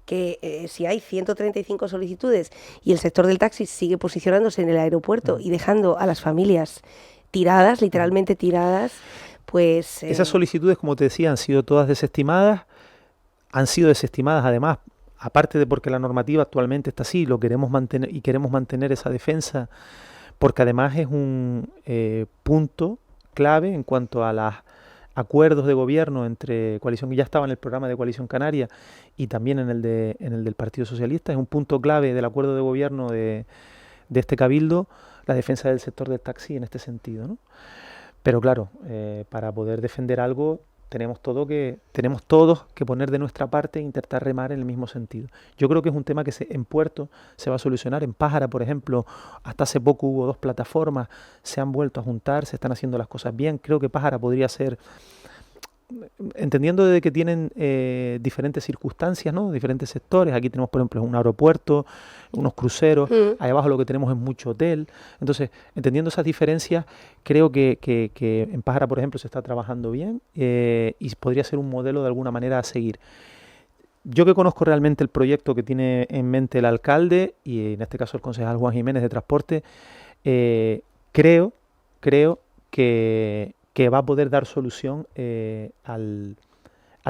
que si hay 135 solicitudes y el sector del taxi sigue posicionándose en el aeropuerto y dejando a las familias tiradas, literalmente tiradas, pues... Esas solicitudes, como te decía, han sido todas desestimadas, han sido desestimadas además, aparte de porque la normativa actualmente está así, lo queremos mantener y queremos mantener esa defensa, porque además es un punto clave en cuanto a los acuerdos de gobierno entre coalición, que ya estaba en el programa de Coalición Canaria y también en el del Partido Socialista, es un punto clave del acuerdo de gobierno de este Cabildo, la defensa del sector del taxi en este sentido, ¿no? Pero claro, para poder defender algo tenemos todos que poner de nuestra parte e intentar remar en el mismo sentido. Yo creo que es un tema que en Puerto se va a solucionar. En Pájara, por ejemplo, hasta hace poco hubo 2 plataformas, se han vuelto a juntar, se están haciendo las cosas bien. Creo que Pájara podría ser, entendiendo de que tienen diferentes circunstancias, ¿no? Diferentes sectores. Aquí tenemos, por ejemplo, un aeropuerto, unos cruceros, ahí abajo lo que tenemos es mucho hotel. Entonces, entendiendo esas diferencias, creo que en Pájara, por ejemplo, se está trabajando bien y podría ser un modelo de alguna manera a seguir. Yo que conozco realmente el proyecto que tiene en mente el alcalde y en este caso el concejal Juan Jiménez de Transporte, creo que va a poder dar solución al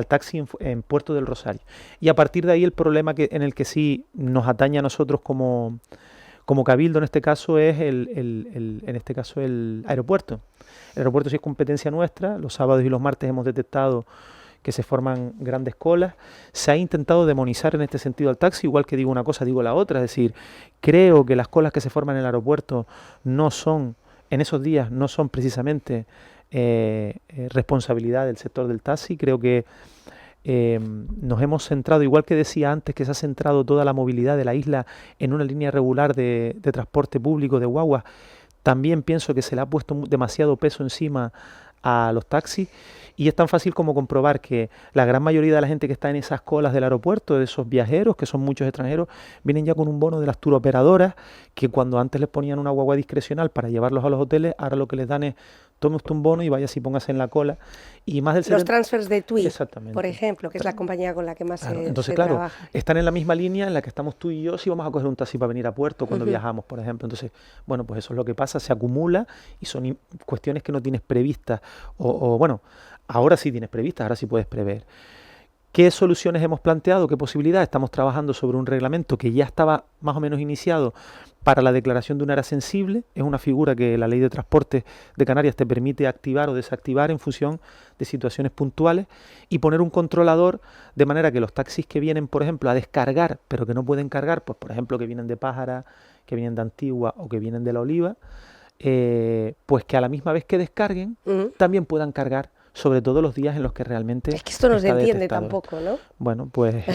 taxi en Puerto del Rosario. Y a partir de ahí el problema en el que sí nos atañe a nosotros como Cabildo en este caso es el aeropuerto. El aeropuerto sí es competencia nuestra. Los sábados y los martes hemos detectado que se forman grandes colas. Se ha intentado demonizar en este sentido al taxi, igual que digo una cosa, digo la otra. Es decir, creo que las colas que se forman en el aeropuerto en esos días no son precisamente responsabilidad del sector del taxi. Creo que nos hemos centrado, igual que decía antes, que se ha centrado toda la movilidad de la isla en una línea regular de transporte público de guaguas. También pienso que se le ha puesto demasiado peso encima a los taxis, y es tan fácil como comprobar que la gran mayoría de la gente que está en esas colas del aeropuerto, de esos viajeros, que son muchos extranjeros, vienen ya con un bono de las turoperadoras, que cuando antes les ponían una guagua discrecional para llevarlos a los hoteles, ahora lo que les dan es: tome usted un bono y vaya y póngase en la cola. Y más del Los transfers de TUI, Exactamente. por ejemplo, que es la compañía con la que más Claro, se, entonces, se claro, trabaja. están en la misma línea en la que estamos tú y yo si vamos a coger un taxi para venir a Puerto cuando viajamos, por ejemplo. Entonces, bueno, pues eso es lo que pasa, se acumula y son cuestiones que no tienes previstas. Bueno, ahora sí tienes previstas, ahora sí puedes prever. ¿Qué soluciones hemos planteado? ¿Qué posibilidades? Estamos trabajando sobre un reglamento que ya estaba más o menos iniciado para la declaración de un área sensible. Es una figura que la Ley de Transporte de Canarias te permite activar o desactivar en función de situaciones puntuales, y poner un controlador de manera que los taxis que vienen, por ejemplo, a descargar, pero que no pueden cargar, pues por ejemplo que vienen de Pájara, que vienen de Antigua o que vienen de La Oliva, pues que a la misma vez que descarguen también puedan cargar, sobre todo los días en los que realmente Es que esto no se está entiende detectado. tampoco, ¿no? Bueno, pues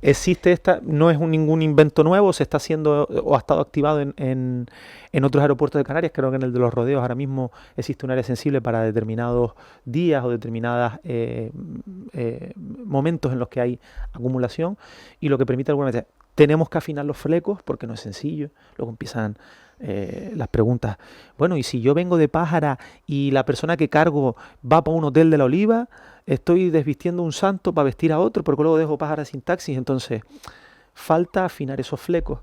existe no es ningún invento nuevo, se está haciendo o ha estado activado en otros aeropuertos de Canarias. Creo que en el de Los Rodeos ahora mismo existe un área sensible para determinados días o determinados momentos en los que hay acumulación, y lo que permite alguna vez. Tenemos que afinar los flecos porque no es sencillo. Luego empiezan las preguntas. Bueno, y si yo vengo de Pájara y la persona que cargo va para un hotel de La Oliva, estoy desvistiendo un santo para vestir a otro, porque luego dejo Pájara sin taxis. Entonces, falta afinar esos flecos.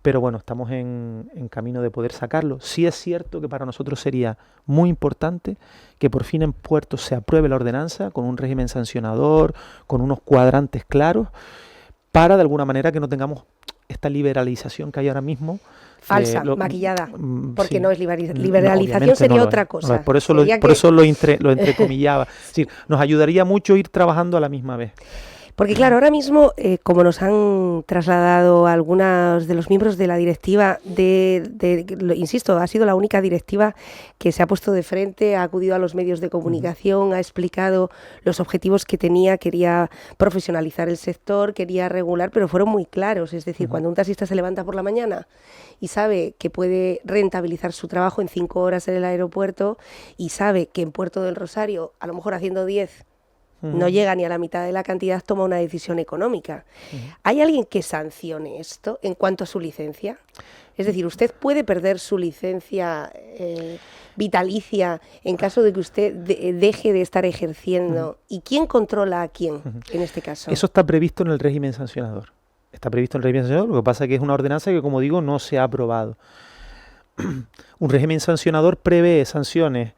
Pero bueno, estamos en camino de poder sacarlo. Sí es cierto que para nosotros sería muy importante que por fin en Puerto se apruebe la ordenanza con un régimen sancionador, con unos cuadrantes claros, para de alguna manera que no tengamos esta liberalización que hay ahora mismo. Falsa, maquillada, porque sí, no es liberalización, no, sería no otra es. cosa. Por eso lo entrecomillaba. Es decir, nos ayudaría mucho ir trabajando a la misma vez. Porque claro, ahora mismo, como nos han trasladado algunos de los miembros de la directiva, insisto, ha sido la única directiva que se ha puesto de frente, ha acudido a los medios de comunicación, ha explicado los objetivos que tenía, quería profesionalizar el sector, quería regular, pero fueron muy claros. Es decir, cuando un taxista se levanta por la mañana y sabe que puede rentabilizar su trabajo en 5 horas en el aeropuerto, y sabe que en Puerto del Rosario, a lo mejor haciendo 10, no llega ni a la mitad de la cantidad, toma una decisión económica. ¿Hay alguien que sancione esto en cuanto a su licencia? Es decir, ¿usted puede perder su licencia vitalicia en caso de que usted deje de estar ejerciendo? ¿Y quién controla a quién en este caso? Eso está previsto en el régimen sancionador. Está previsto en el régimen sancionador, lo que pasa es que es una ordenanza que, como digo, no se ha aprobado. Un régimen sancionador prevé sanciones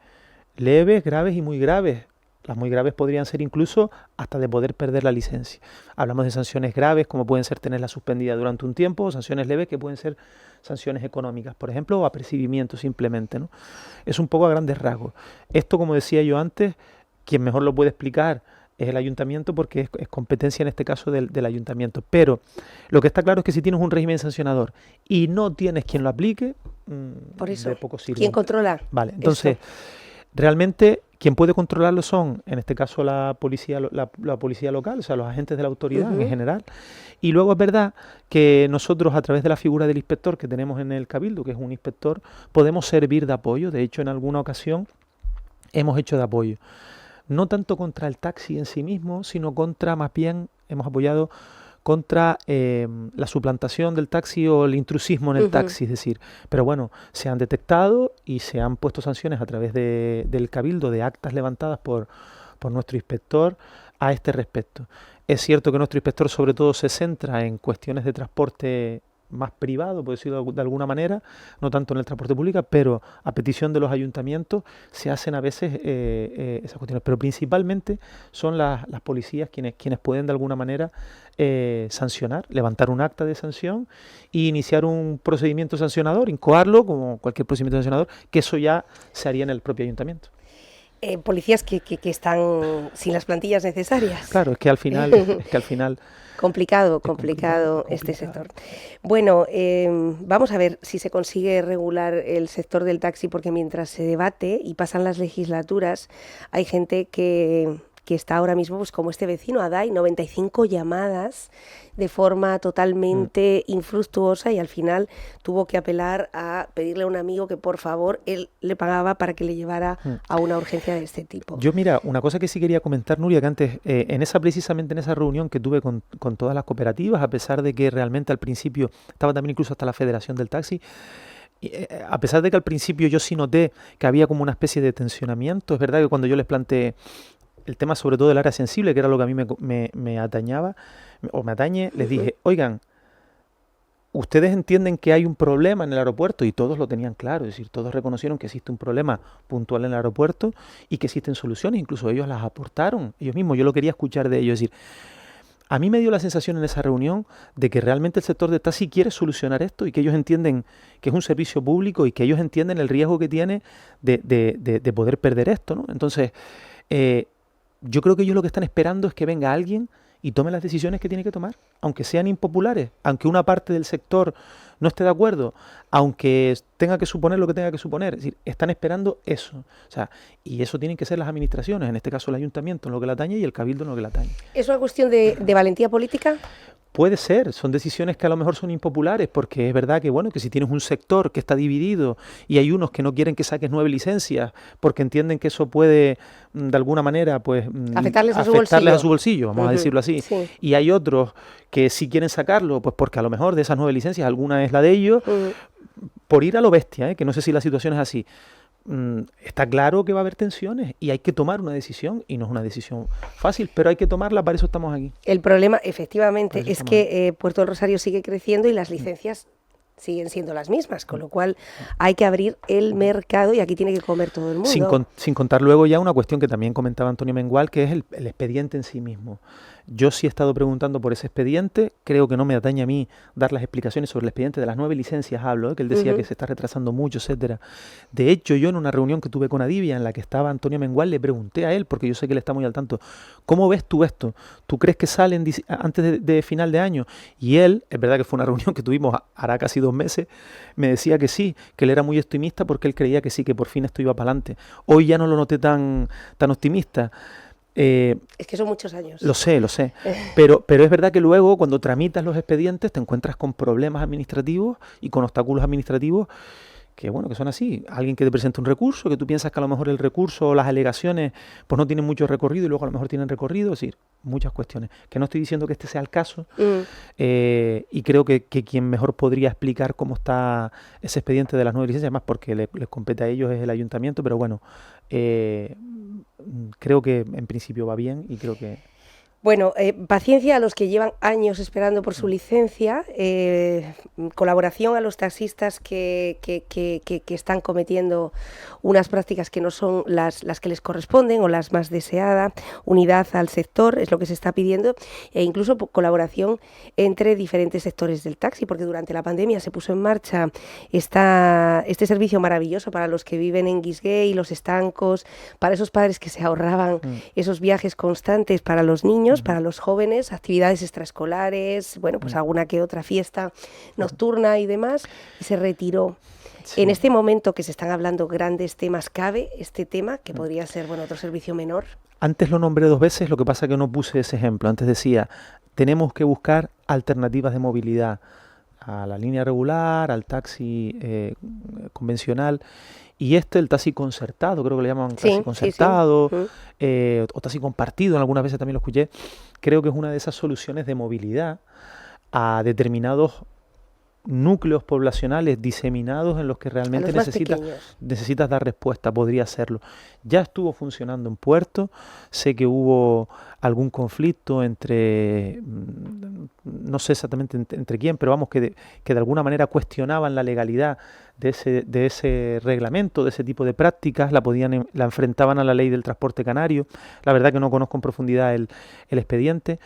leves, graves y muy graves. Las muy graves podrían ser incluso hasta de poder perder la licencia. Hablamos de sanciones graves, como pueden ser tenerla suspendida durante un tiempo, o sanciones leves, que pueden ser sanciones económicas, por ejemplo, o apercibimiento simplemente, ¿no? Es un poco a grandes rasgos. Esto, como decía yo antes, quien mejor lo puede explicar es el ayuntamiento, porque es competencia en este caso del ayuntamiento. Pero lo que está claro es que si tienes un régimen sancionador y no tienes quien lo aplique, por eso, de poco sirve. ¿Quién controla? Vale, entonces, realmente quien puede controlarlo son, en este caso, la policía local, o sea, los agentes de la autoridad en general. Y luego es verdad que nosotros, a través de la figura del inspector que tenemos en el Cabildo, que es un inspector, podemos servir de apoyo. De hecho, en alguna ocasión hemos hecho de apoyo. No tanto contra el taxi en sí mismo, sino más bien hemos apoyado contra la suplantación del taxi o el intrusismo en el taxi, es decir, pero bueno, se han detectado y se han puesto sanciones a través del Cabildo, de actas levantadas por nuestro inspector a este respecto. Es cierto que nuestro inspector sobre todo se centra en cuestiones de transporte más privado, por decirlo de alguna manera, no tanto en el transporte público, pero a petición de los ayuntamientos se hacen a veces esas cuestiones, pero principalmente son las policías quienes pueden de alguna manera sancionar, levantar un acta de sanción e iniciar un procedimiento sancionador, incoarlo como cualquier procedimiento sancionador, que eso ya se haría en el propio ayuntamiento. Policías que están sin las plantillas necesarias. Claro, es que al final Complicado este sector. Bueno, vamos a ver si se consigue regular el sector del taxi, porque mientras se debate y pasan las legislaturas, hay gente que que está ahora mismo, pues como este vecino, Aday, 95 llamadas de forma totalmente infructuosa, y al final tuvo que apelar a pedirle a un amigo que por favor él le pagaba para que le llevara a una urgencia de este tipo. Yo, mira, una cosa que sí quería comentar, Nuria, que antes, precisamente en esa reunión que tuve con todas las cooperativas, a pesar de que realmente al principio estaba también incluso hasta la Federación del Taxi, a pesar de que al principio yo sí noté que había como una especie de tensionamiento, es verdad que cuando yo les planteé el tema sobre todo del área sensible, que era lo que a mí me atañaba, o me atañe, les dije, oigan, ustedes entienden que hay un problema en el aeropuerto, y todos lo tenían claro, es decir, todos reconocieron que existe un problema puntual en el aeropuerto y que existen soluciones, incluso ellos las aportaron, ellos mismos, yo lo quería escuchar de ellos, es decir, a mí me dio la sensación en esa reunión de que realmente el sector de taxi quiere solucionar esto y que ellos entienden que es un servicio público y que ellos entienden el riesgo que tiene de poder perder esto, ¿no? Entonces, yo creo que ellos lo que están esperando es que venga alguien y tome las decisiones que tiene que tomar, aunque sean impopulares, aunque una parte del sector no esté de acuerdo, aunque tenga que suponer lo que tenga que suponer. Es decir, están esperando eso. O sea, y eso tienen que ser las administraciones, en este caso el ayuntamiento en lo que le atañe y el cabildo en lo que le atañe. ¿Es una cuestión de valentía política? Puede ser, son decisiones que a lo mejor son impopulares, porque es verdad que, bueno, que si tienes un sector que está dividido y hay unos que no quieren que saques 9 licencias porque entienden que eso puede, de alguna manera, pues afectarles a su bolsillo, vamos a decirlo así, sí. Y hay otros que sí quieren sacarlo, pues porque a lo mejor de esas 9 licencias alguna es la de ellos, por ir a lo bestia, que no sé si la situación es así. Está claro que va a haber tensiones y hay que tomar una decisión, y no es una decisión fácil, pero hay que tomarla, para eso estamos aquí. El problema, efectivamente, es que Puerto del Rosario sigue creciendo y las licencias siguen siendo las mismas, con lo cual hay que abrir el mercado y aquí tiene que comer todo el mundo. Sin contar luego ya una cuestión que también comentaba Antonio Mengual, que es el expediente en sí mismo. Yo sí he estado preguntando por ese expediente, creo que no me atañe a mí dar las explicaciones sobre el expediente de las 9 licencias, que él decía que se está retrasando mucho, etcétera. De hecho, yo en una reunión que tuve con Adivia, en la que estaba Antonio Mengual, le pregunté a él, porque yo sé que él está muy al tanto, ¿cómo ves tú esto? ¿Tú crees que salen antes de final de año? Y él, es verdad que fue una reunión que tuvimos hará casi 2 meses, me decía que sí, que él era muy optimista porque él creía que sí, que por fin esto iba para adelante. Hoy ya no lo noté tan optimista. Es que son muchos años. Lo sé, pero es verdad que luego cuando tramitas los expedientes te encuentras con problemas administrativos y con obstáculos administrativos que, bueno, que son así. Alguien que te presenta un recurso, que tú piensas que a lo mejor el recurso o las alegaciones pues no tienen mucho recorrido y luego a lo mejor tienen recorrido, es decir, muchas cuestiones. Que no estoy diciendo que este sea el caso y creo que quien mejor podría explicar cómo está ese expediente de las 9 licencias, además porque les compete a ellos, es el ayuntamiento, pero bueno, creo que en principio va bien y creo que... Bueno, paciencia a los que llevan años esperando por su licencia, colaboración a los taxistas que están cometiendo unas prácticas que no son las que les corresponden o las más deseadas, unidad al sector es lo que se está pidiendo, e incluso colaboración entre diferentes sectores del taxi, porque durante la pandemia se puso en marcha este servicio maravilloso para los que viven en Guisgué y Los Estancos, para esos padres que se ahorraban esos viajes constantes para los niños, para los jóvenes, actividades extraescolares, bueno, pues alguna que otra fiesta nocturna y demás, y se retiró. Sí. En este momento que se están hablando grandes temas, ¿cabe este tema que podría ser, bueno, otro servicio menor? Antes lo nombré 2 veces, lo que pasa es que no puse ese ejemplo. Antes decía, tenemos que buscar alternativas de movilidad a la línea regular, al taxi convencional. Y el taxi concertado, creo que le llaman taxi concertado, o taxi compartido, algunas veces también lo escuché, creo que es una de esas soluciones de movilidad a núcleos poblacionales diseminados en los que realmente necesitas dar respuesta, podría hacerlo. Ya estuvo funcionando en Puerto, sé que hubo algún conflicto entre, no sé exactamente entre quién, pero vamos, que de alguna manera cuestionaban la legalidad de ese reglamento, de ese tipo de prácticas, la enfrentaban a la ley del transporte canario. La verdad que no conozco en profundidad el expediente,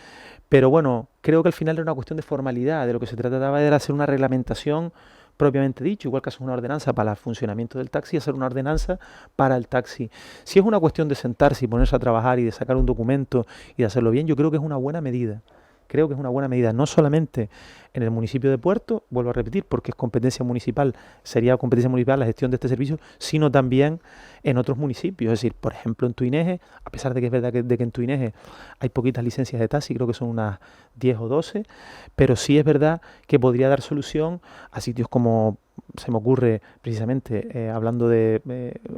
pero bueno, creo que al final era una cuestión de formalidad, de lo que se trataba era hacer una reglamentación propiamente dicho, igual que hacer una ordenanza para el funcionamiento del taxi, hacer una ordenanza para el taxi. Si es una cuestión de sentarse y ponerse a trabajar y de sacar un documento y de hacerlo bien, yo creo que es una buena medida. Creo que es una buena medida, no solamente en el municipio de Puerto, vuelvo a repetir, porque es competencia municipal, sería competencia municipal la gestión de este servicio, sino también en otros municipios. Es decir, por ejemplo, en Tuineje, a pesar de que es verdad de que en Tuineje hay poquitas licencias de taxi, creo que son unas 10 o 12, pero sí es verdad que podría dar solución a sitios como se me ocurre precisamente, hablando de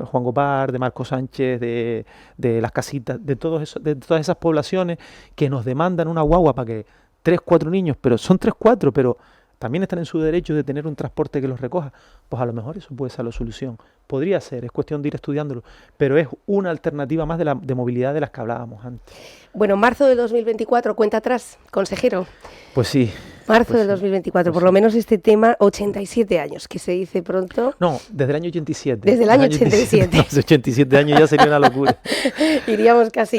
Juan Gopar, de Marco Sánchez, de Las Casitas, de todas esas poblaciones que nos demandan una guagua para que 3, 4 niños, pero son 3, 4, pero también están en su derecho de tener un transporte que los recoja. Pues a lo mejor eso puede ser la solución. Podría ser, es cuestión de ir estudiándolo, pero es una alternativa más de movilidad de las que hablábamos antes. Bueno, marzo de 2024, cuenta atrás, consejero. Pues sí. Marzo del 2024, por lo menos este tema, 87 años, que se dice pronto. No, desde el año 87. Desde el año 87. No, 87 años ya sería una locura. Iríamos casi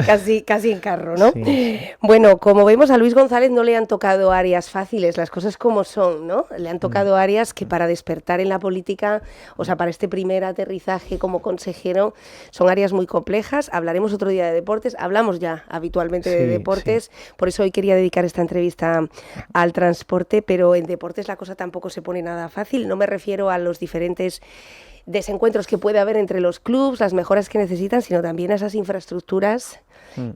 en carro, ¿no? Sí. Bueno, como vemos, a Luis González no le han tocado áreas fáciles, las cosas como son, ¿no? Le han tocado áreas que para despertar en la política, o sea, para este primer aterrizaje como consejero, son áreas muy complejas. Hablaremos otro día de deportes, hablamos ya habitualmente de deportes, por eso hoy quería dedicar esta entrevista al transporte, pero en deportes la cosa tampoco se pone nada fácil. No me refiero a los diferentes desencuentros que puede haber entre los clubes, las mejoras que necesitan, sino también a esas infraestructuras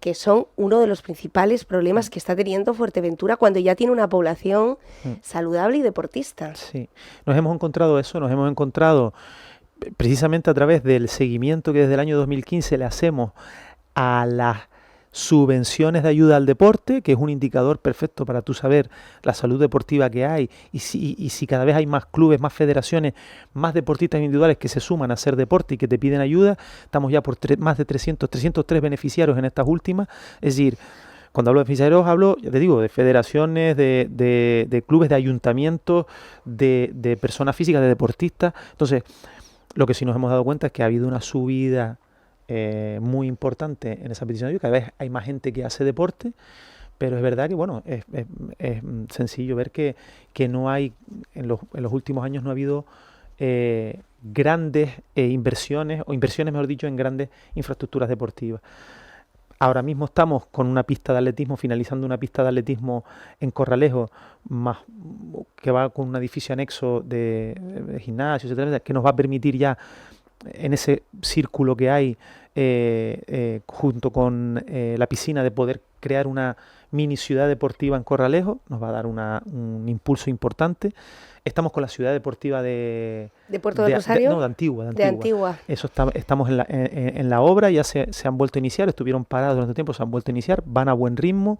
que son uno de los principales problemas que está teniendo Fuerteventura cuando ya tiene una población saludable y deportista. Sí, nos hemos encontrado precisamente a través del seguimiento que desde el año 2015 le hacemos a las subvenciones de ayuda al deporte, que es un indicador perfecto para tú saber la salud deportiva que hay y si cada vez hay más clubes, más federaciones, más deportistas individuales que se suman a hacer deporte y que te piden ayuda. Estamos ya por más de 303 beneficiarios en estas últimas. Es decir, cuando hablo de beneficiarios hablo, ya te digo, de federaciones, de clubes, de ayuntamientos, de personas físicas, de deportistas. Entonces, lo que sí nos hemos dado cuenta es que ha habido una subida muy importante en esa petición de ayuda. Cada vez hay más gente que hace deporte, pero es verdad que bueno, es sencillo ver que no hay, en los últimos años no ha habido grandes inversiones, o inversiones mejor dicho, en grandes infraestructuras deportivas. Ahora mismo estamos con una pista de atletismo, finalizando una pista de atletismo en Corralejo, más que va con un edificio anexo de gimnasio, etcétera, que nos va a permitir ya en ese círculo que hay junto con la piscina de poder crear una mini ciudad deportiva en Corralejo, nos va a dar un impulso importante. Estamos con la ciudad deportiva de Puerto del Rosario. De Antigua. De Antigua. Eso estamos en la obra, ya se han vuelto a iniciar, estuvieron parados durante tiempo, se han vuelto a iniciar, van a buen ritmo,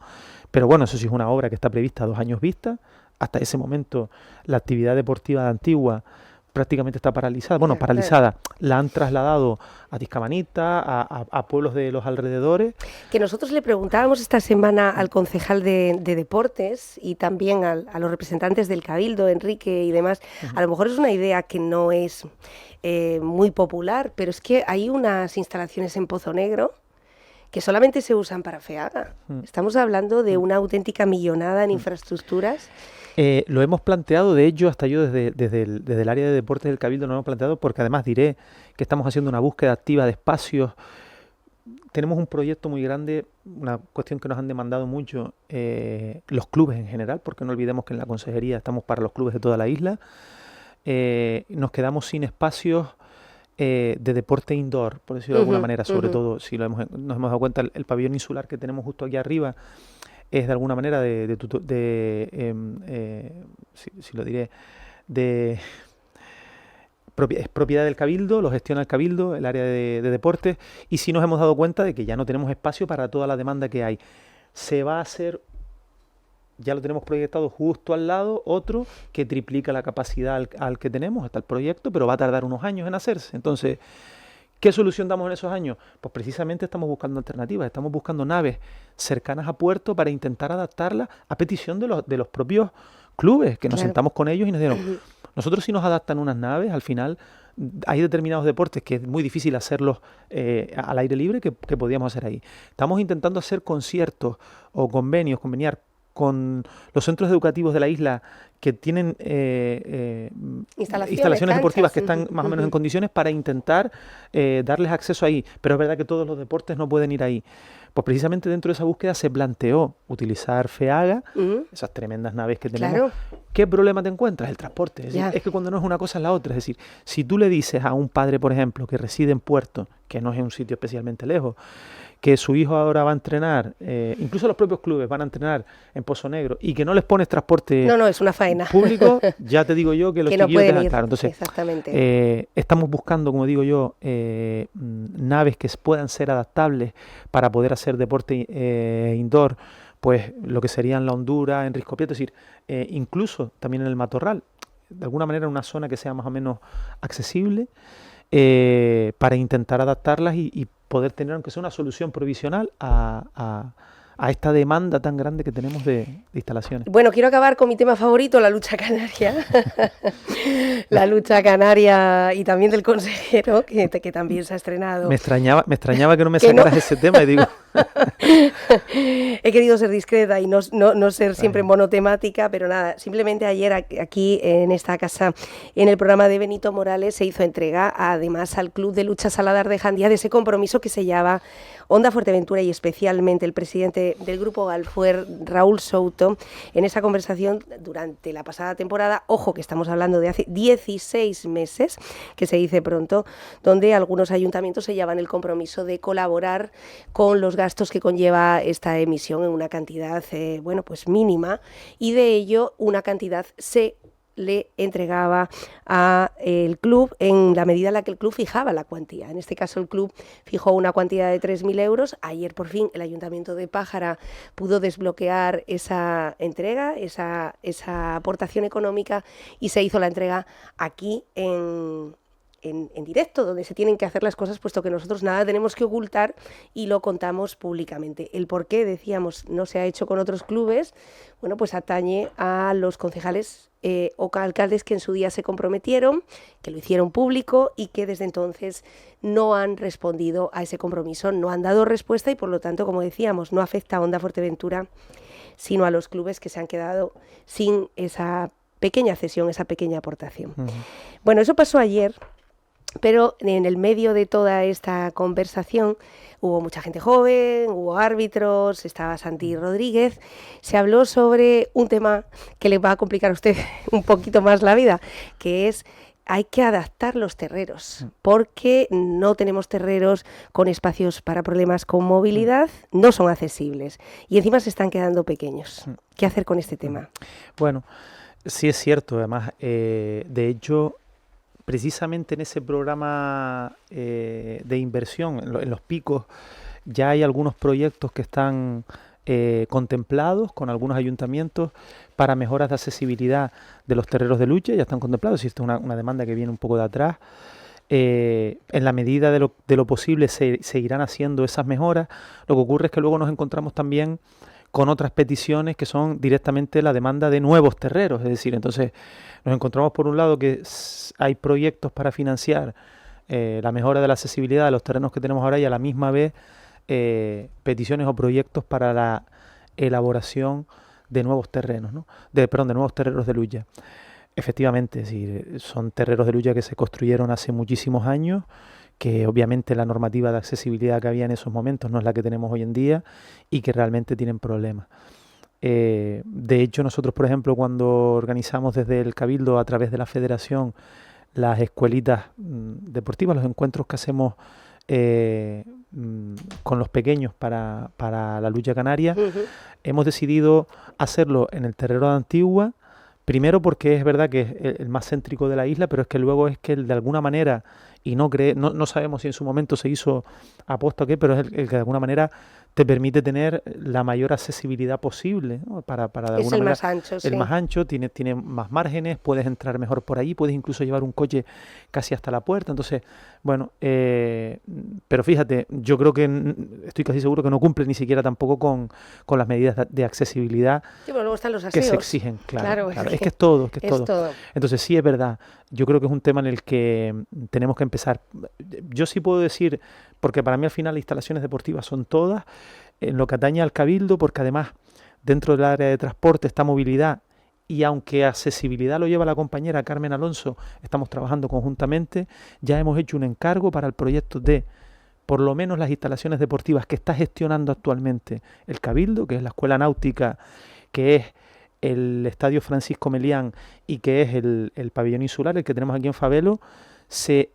pero bueno, eso sí es una obra que está prevista a 2 años vista. Hasta ese momento la actividad deportiva de Antigua prácticamente está paralizada. Bueno, paralizada. La han trasladado a Tiscamanita, a pueblos de los alrededores. Que nosotros le preguntábamos esta semana al concejal de deportes y también a los representantes del Cabildo, Enrique y demás. A lo mejor es una idea que no es muy popular, pero es que hay unas instalaciones en Pozo Negro que solamente se usan para FEAGA. Estamos hablando de una auténtica millonada en infraestructuras. Lo hemos planteado, de hecho, hasta yo desde el área de deportes del Cabildo lo hemos planteado, porque además diré que estamos haciendo una búsqueda activa de espacios. Tenemos un proyecto muy grande, una cuestión que nos han demandado mucho los clubes en general, porque no olvidemos que en la consejería estamos para los clubes de toda la isla. Nos quedamos sin espacios de deporte indoor, por decirlo de alguna manera, sobre todo si nos hemos dado cuenta, el pabellón insular que tenemos justo aquí arriba es de alguna manera si lo diré, es propiedad del Cabildo, lo gestiona el Cabildo, el área de deportes, y sí nos hemos dado cuenta de que ya no tenemos espacio para toda la demanda que hay. Se va a hacer, ya lo tenemos proyectado justo al lado, otro que triplica la capacidad al que tenemos, está el proyecto, pero va a tardar unos años en hacerse. Entonces, ¿qué solución damos en esos años? Pues precisamente estamos buscando alternativas, estamos buscando naves cercanas a puerto para intentar adaptarlas a petición de los propios clubes, que nos sentamos con ellos y nos dijeron, nosotros si nos adaptan unas naves, al final hay determinados deportes que es muy difícil hacerlos al aire libre que podíamos hacer ahí. Estamos intentando hacer conciertos o conveniar con los centros educativos de la isla que tienen instalaciones deportivas que canchas. están más o menos en condiciones para intentar darles acceso ahí. Pero es verdad que todos los deportes no pueden ir ahí. Pues precisamente dentro de esa búsqueda se planteó utilizar FEAGA, esas tremendas naves que tenemos. Claro. ¿Qué problema te encuentras? El transporte. Es decir, Ya. es que cuando no es una cosa es la otra. Es decir, si tú le dices a un padre, por ejemplo, que reside en Puerto, que no es un sitio especialmente lejos, que su hijo ahora va a entrenar, incluso los propios clubes van a entrenar en Pozo Negro, y que no les pones transporte No, es una faena. público, ya te digo yo que los Que no chiquillos pueden dejan ir. claro. Entonces, Exactamente. estamos buscando, como digo yo, naves que puedan ser adaptables para poder hacer deporte indoor, pues lo que serían la Hondura, en Riscopiato, es decir, incluso también en el Matorral, de alguna manera en una zona que sea más o menos accesible, para intentar adaptarlas y poder tener, aunque sea una solución provisional a esta demanda tan grande que tenemos de instalaciones. Bueno, quiero acabar con mi tema favorito, la lucha canaria. La lucha canaria y también del consejero, que también se ha estrenado. Me extrañaba que no me Que sacaras no. ese tema y digo, He querido ser discreta y no ser siempre monotemática, pero nada, simplemente ayer aquí en esta casa, en el programa de Benito Morales, se hizo entrega además al Club de Lucha Saladar de Jandía de ese compromiso que se llama Onda Fuerteventura, y especialmente el presidente del Grupo Galfuer, Raúl Souto, en esa conversación durante la pasada temporada, ojo que estamos hablando de hace 16 meses, que se dice pronto, donde algunos ayuntamientos se llevan el compromiso de colaborar con los gastos que conlleva esta emisión en una cantidad pues mínima, y de ello una cantidad se le entregaba a el club en la medida en la que el club fijaba la cuantía. En este caso el club fijó una cuantía de 3.000 euros. Ayer por fin el Ayuntamiento de Pájara pudo desbloquear esa entrega, esa aportación económica, y se hizo la entrega aquí en directo, donde se tienen que hacer las cosas, puesto que nosotros nada tenemos que ocultar y lo contamos públicamente. El por qué, decíamos, no se ha hecho con otros clubes, bueno, pues atañe a los concejales o alcaldes que en su día se comprometieron, que lo hicieron público y que desde entonces no han respondido a ese compromiso, no han dado respuesta, y por lo tanto, como decíamos, no afecta a Onda Fuerteventura, sino a los clubes que se han quedado sin esa pequeña cesión, esa pequeña aportación. Bueno, eso pasó ayer. Pero en el medio de toda esta conversación hubo mucha gente joven, hubo árbitros, estaba Santi Rodríguez, se habló sobre un tema que le va a complicar a usted un poquito más la vida, que es hay que adaptar los terreros, porque no tenemos terreros con espacios para problemas con movilidad, no son accesibles y encima se están quedando pequeños. ¿Qué hacer con este tema? bueno, sí es cierto, además, de hecho, precisamente en ese programa de inversión, en los picos, ya hay algunos proyectos que están contemplados con algunos ayuntamientos para mejoras de accesibilidad de los terreros de lucha, ya están contemplados, y esto es una demanda que viene un poco de atrás. En la medida de lo posible se irán haciendo esas mejoras. Lo que ocurre es que luego nos encontramos también con otras peticiones que son directamente la demanda de nuevos terreros, es decir, entonces nos encontramos por un lado que hay proyectos para financiar la mejora de la accesibilidad de los terrenos que tenemos ahora, y a la misma vez peticiones o proyectos para la elaboración de nuevos terrenos, ¿no? de nuevos terrenos de lucha. Efectivamente, es decir, son terrenos de lucha que se construyeron hace muchísimos años, que obviamente la normativa de accesibilidad que había en esos momentos no es la que tenemos hoy en día y que realmente tienen problemas. De hecho, nosotros, por ejemplo, cuando organizamos desde el Cabildo, a través de la Federación, las escuelitas deportivas, los encuentros que hacemos con los pequeños para la lucha canaria, hemos decidido hacerlo en el terreno de Antigua, primero porque es verdad que es el más céntrico de la isla, pero es que luego es que de alguna manera, y no sabemos si en su momento se hizo aposta o qué, pero es el que de alguna manera te permite tener la mayor accesibilidad posible, ¿no? Para de alguna Es el manera, más ancho, sí. el más ancho, tiene más márgenes, puedes entrar mejor por ahí, puedes incluso llevar un coche casi hasta la puerta. Entonces, bueno, pero fíjate, yo creo que estoy casi seguro que no cumple ni siquiera tampoco con las medidas de accesibilidad Sí, pero luego están los que aseos. se exigen. Claro. Es que es todo, todo. Entonces sí es verdad, yo creo que es un tema en el que tenemos que empezar. Yo sí puedo decir, porque para mí al final las instalaciones deportivas son todas, en lo que atañe al Cabildo, porque además dentro del área de transporte está movilidad y aunque accesibilidad lo lleva la compañera Carmen Alonso, estamos trabajando conjuntamente, ya hemos hecho un encargo para el proyecto de por lo menos las instalaciones deportivas que está gestionando actualmente el Cabildo, que es la Escuela Náutica, que es el Estadio Francisco Melián y que es el pabellón insular, el que tenemos aquí en Fabelo, se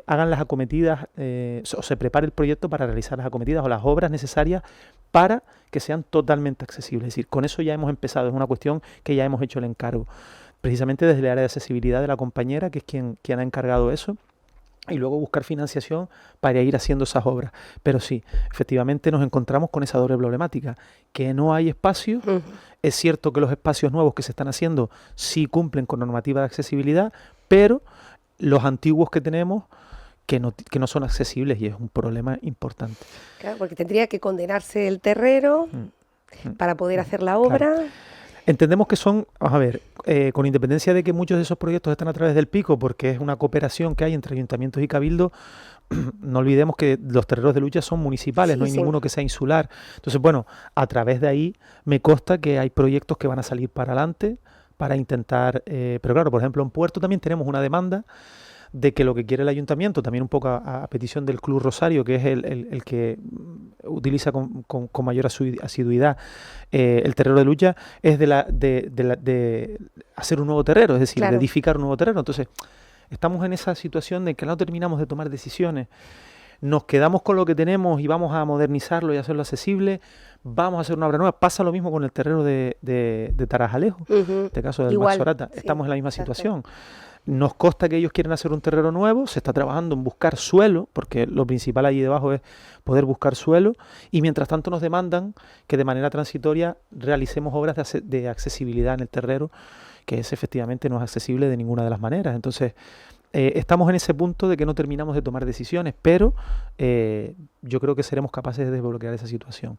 hagan las acometidas o se prepare el proyecto para realizar las acometidas o las obras necesarias para que sean totalmente accesibles. Es decir, con eso ya hemos empezado, es una cuestión que ya hemos hecho el encargo, precisamente desde el área de accesibilidad de la compañera, que es quien ha encargado eso, y luego buscar financiación para ir haciendo esas obras. Pero sí, efectivamente nos encontramos con esa doble problemática, que no hay espacio. Es cierto que los espacios nuevos que se están haciendo sí cumplen con normativa de accesibilidad, pero los antiguos que tenemos que no son accesibles, y es un problema importante. Claro, porque tendría que condenarse el terrero para poder hacer la obra. Claro. Entendemos que son, vamos a ver, con independencia de que muchos de esos proyectos están a través del Pico, porque es una cooperación que hay entre ayuntamientos y cabildo, no olvidemos que los terreros de lucha son municipales, Sí, no hay sí. ninguno que sea insular. Entonces, bueno, a través de ahí me consta que hay proyectos que van a salir para adelante para intentar, pero claro, por ejemplo, en Puerto también tenemos una demanda de que lo que quiere el ayuntamiento, también un poco a petición del Club Rosario, que es el que utiliza con mayor asiduidad el terrero de lucha, es de hacer un nuevo terrero, es decir, Claro. de edificar un nuevo terrero. Entonces, estamos en esa situación de que no terminamos de tomar decisiones, nos quedamos con lo que tenemos y vamos a modernizarlo y hacerlo accesible, vamos a hacer una obra nueva. Pasa lo mismo con el terrero de Tarajalejo, en este caso del Igual, Maxorata. sí, Estamos en la misma exacto. situación. Nos consta que ellos quieren hacer un terrero nuevo, se está trabajando en buscar suelo, porque lo principal allí debajo es poder buscar suelo, y mientras tanto nos demandan que de manera transitoria realicemos obras de accesibilidad en el terrero, que es efectivamente no es accesible de ninguna de las maneras. Entonces, estamos en ese punto de que no terminamos de tomar decisiones, pero yo creo que seremos capaces de desbloquear esa situación.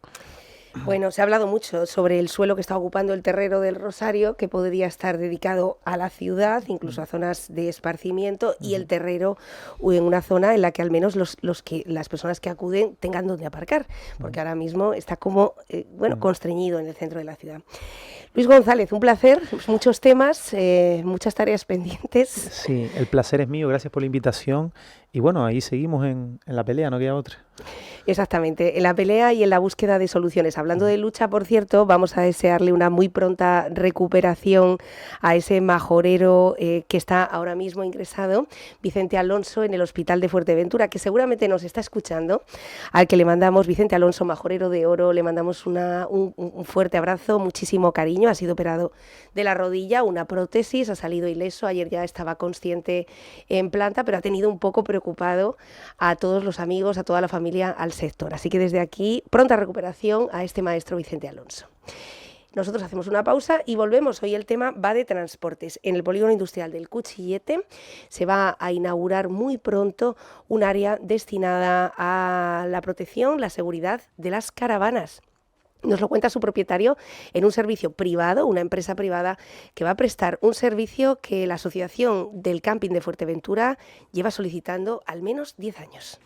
Bueno, se ha hablado mucho sobre el suelo que está ocupando el terrero del Rosario, que podría estar dedicado a la ciudad, incluso a zonas de esparcimiento, y el terrero en una zona en la que al menos las personas que acuden tengan donde aparcar, porque ahora mismo está como constreñido en el centro de la ciudad. Luis González, un placer, muchos temas, muchas tareas pendientes. Sí, el placer es mío, gracias por la invitación. Y bueno, ahí seguimos en la pelea, no queda otra. Exactamente, en la pelea y en la búsqueda de soluciones. Hablando de lucha, por cierto, vamos a desearle una muy pronta recuperación a ese majorero que está ahora mismo ingresado, Vicente Alonso, en el Hospital de Fuerteventura, que seguramente nos está escuchando, al que le mandamos, Vicente Alonso, majorero de oro, le mandamos un fuerte abrazo, muchísimo cariño. Ha sido operado de la rodilla, una prótesis, ha salido ileso, ayer ya estaba consciente en planta, pero ha tenido un poco preocupado a todos los amigos, a toda la familia, al sector. Así que desde aquí, pronta recuperación a este maestro Vicente Alonso. Nosotros hacemos una pausa y volvemos. Hoy el tema va de transportes. En el polígono industrial del Cuchillete se va a inaugurar muy pronto un área destinada a la protección, la seguridad de las caravanas. Nos lo cuenta su propietario en un servicio privado, una empresa privada que va a prestar un servicio que la Asociación del Camping de Fuerteventura lleva solicitando al menos 10 años.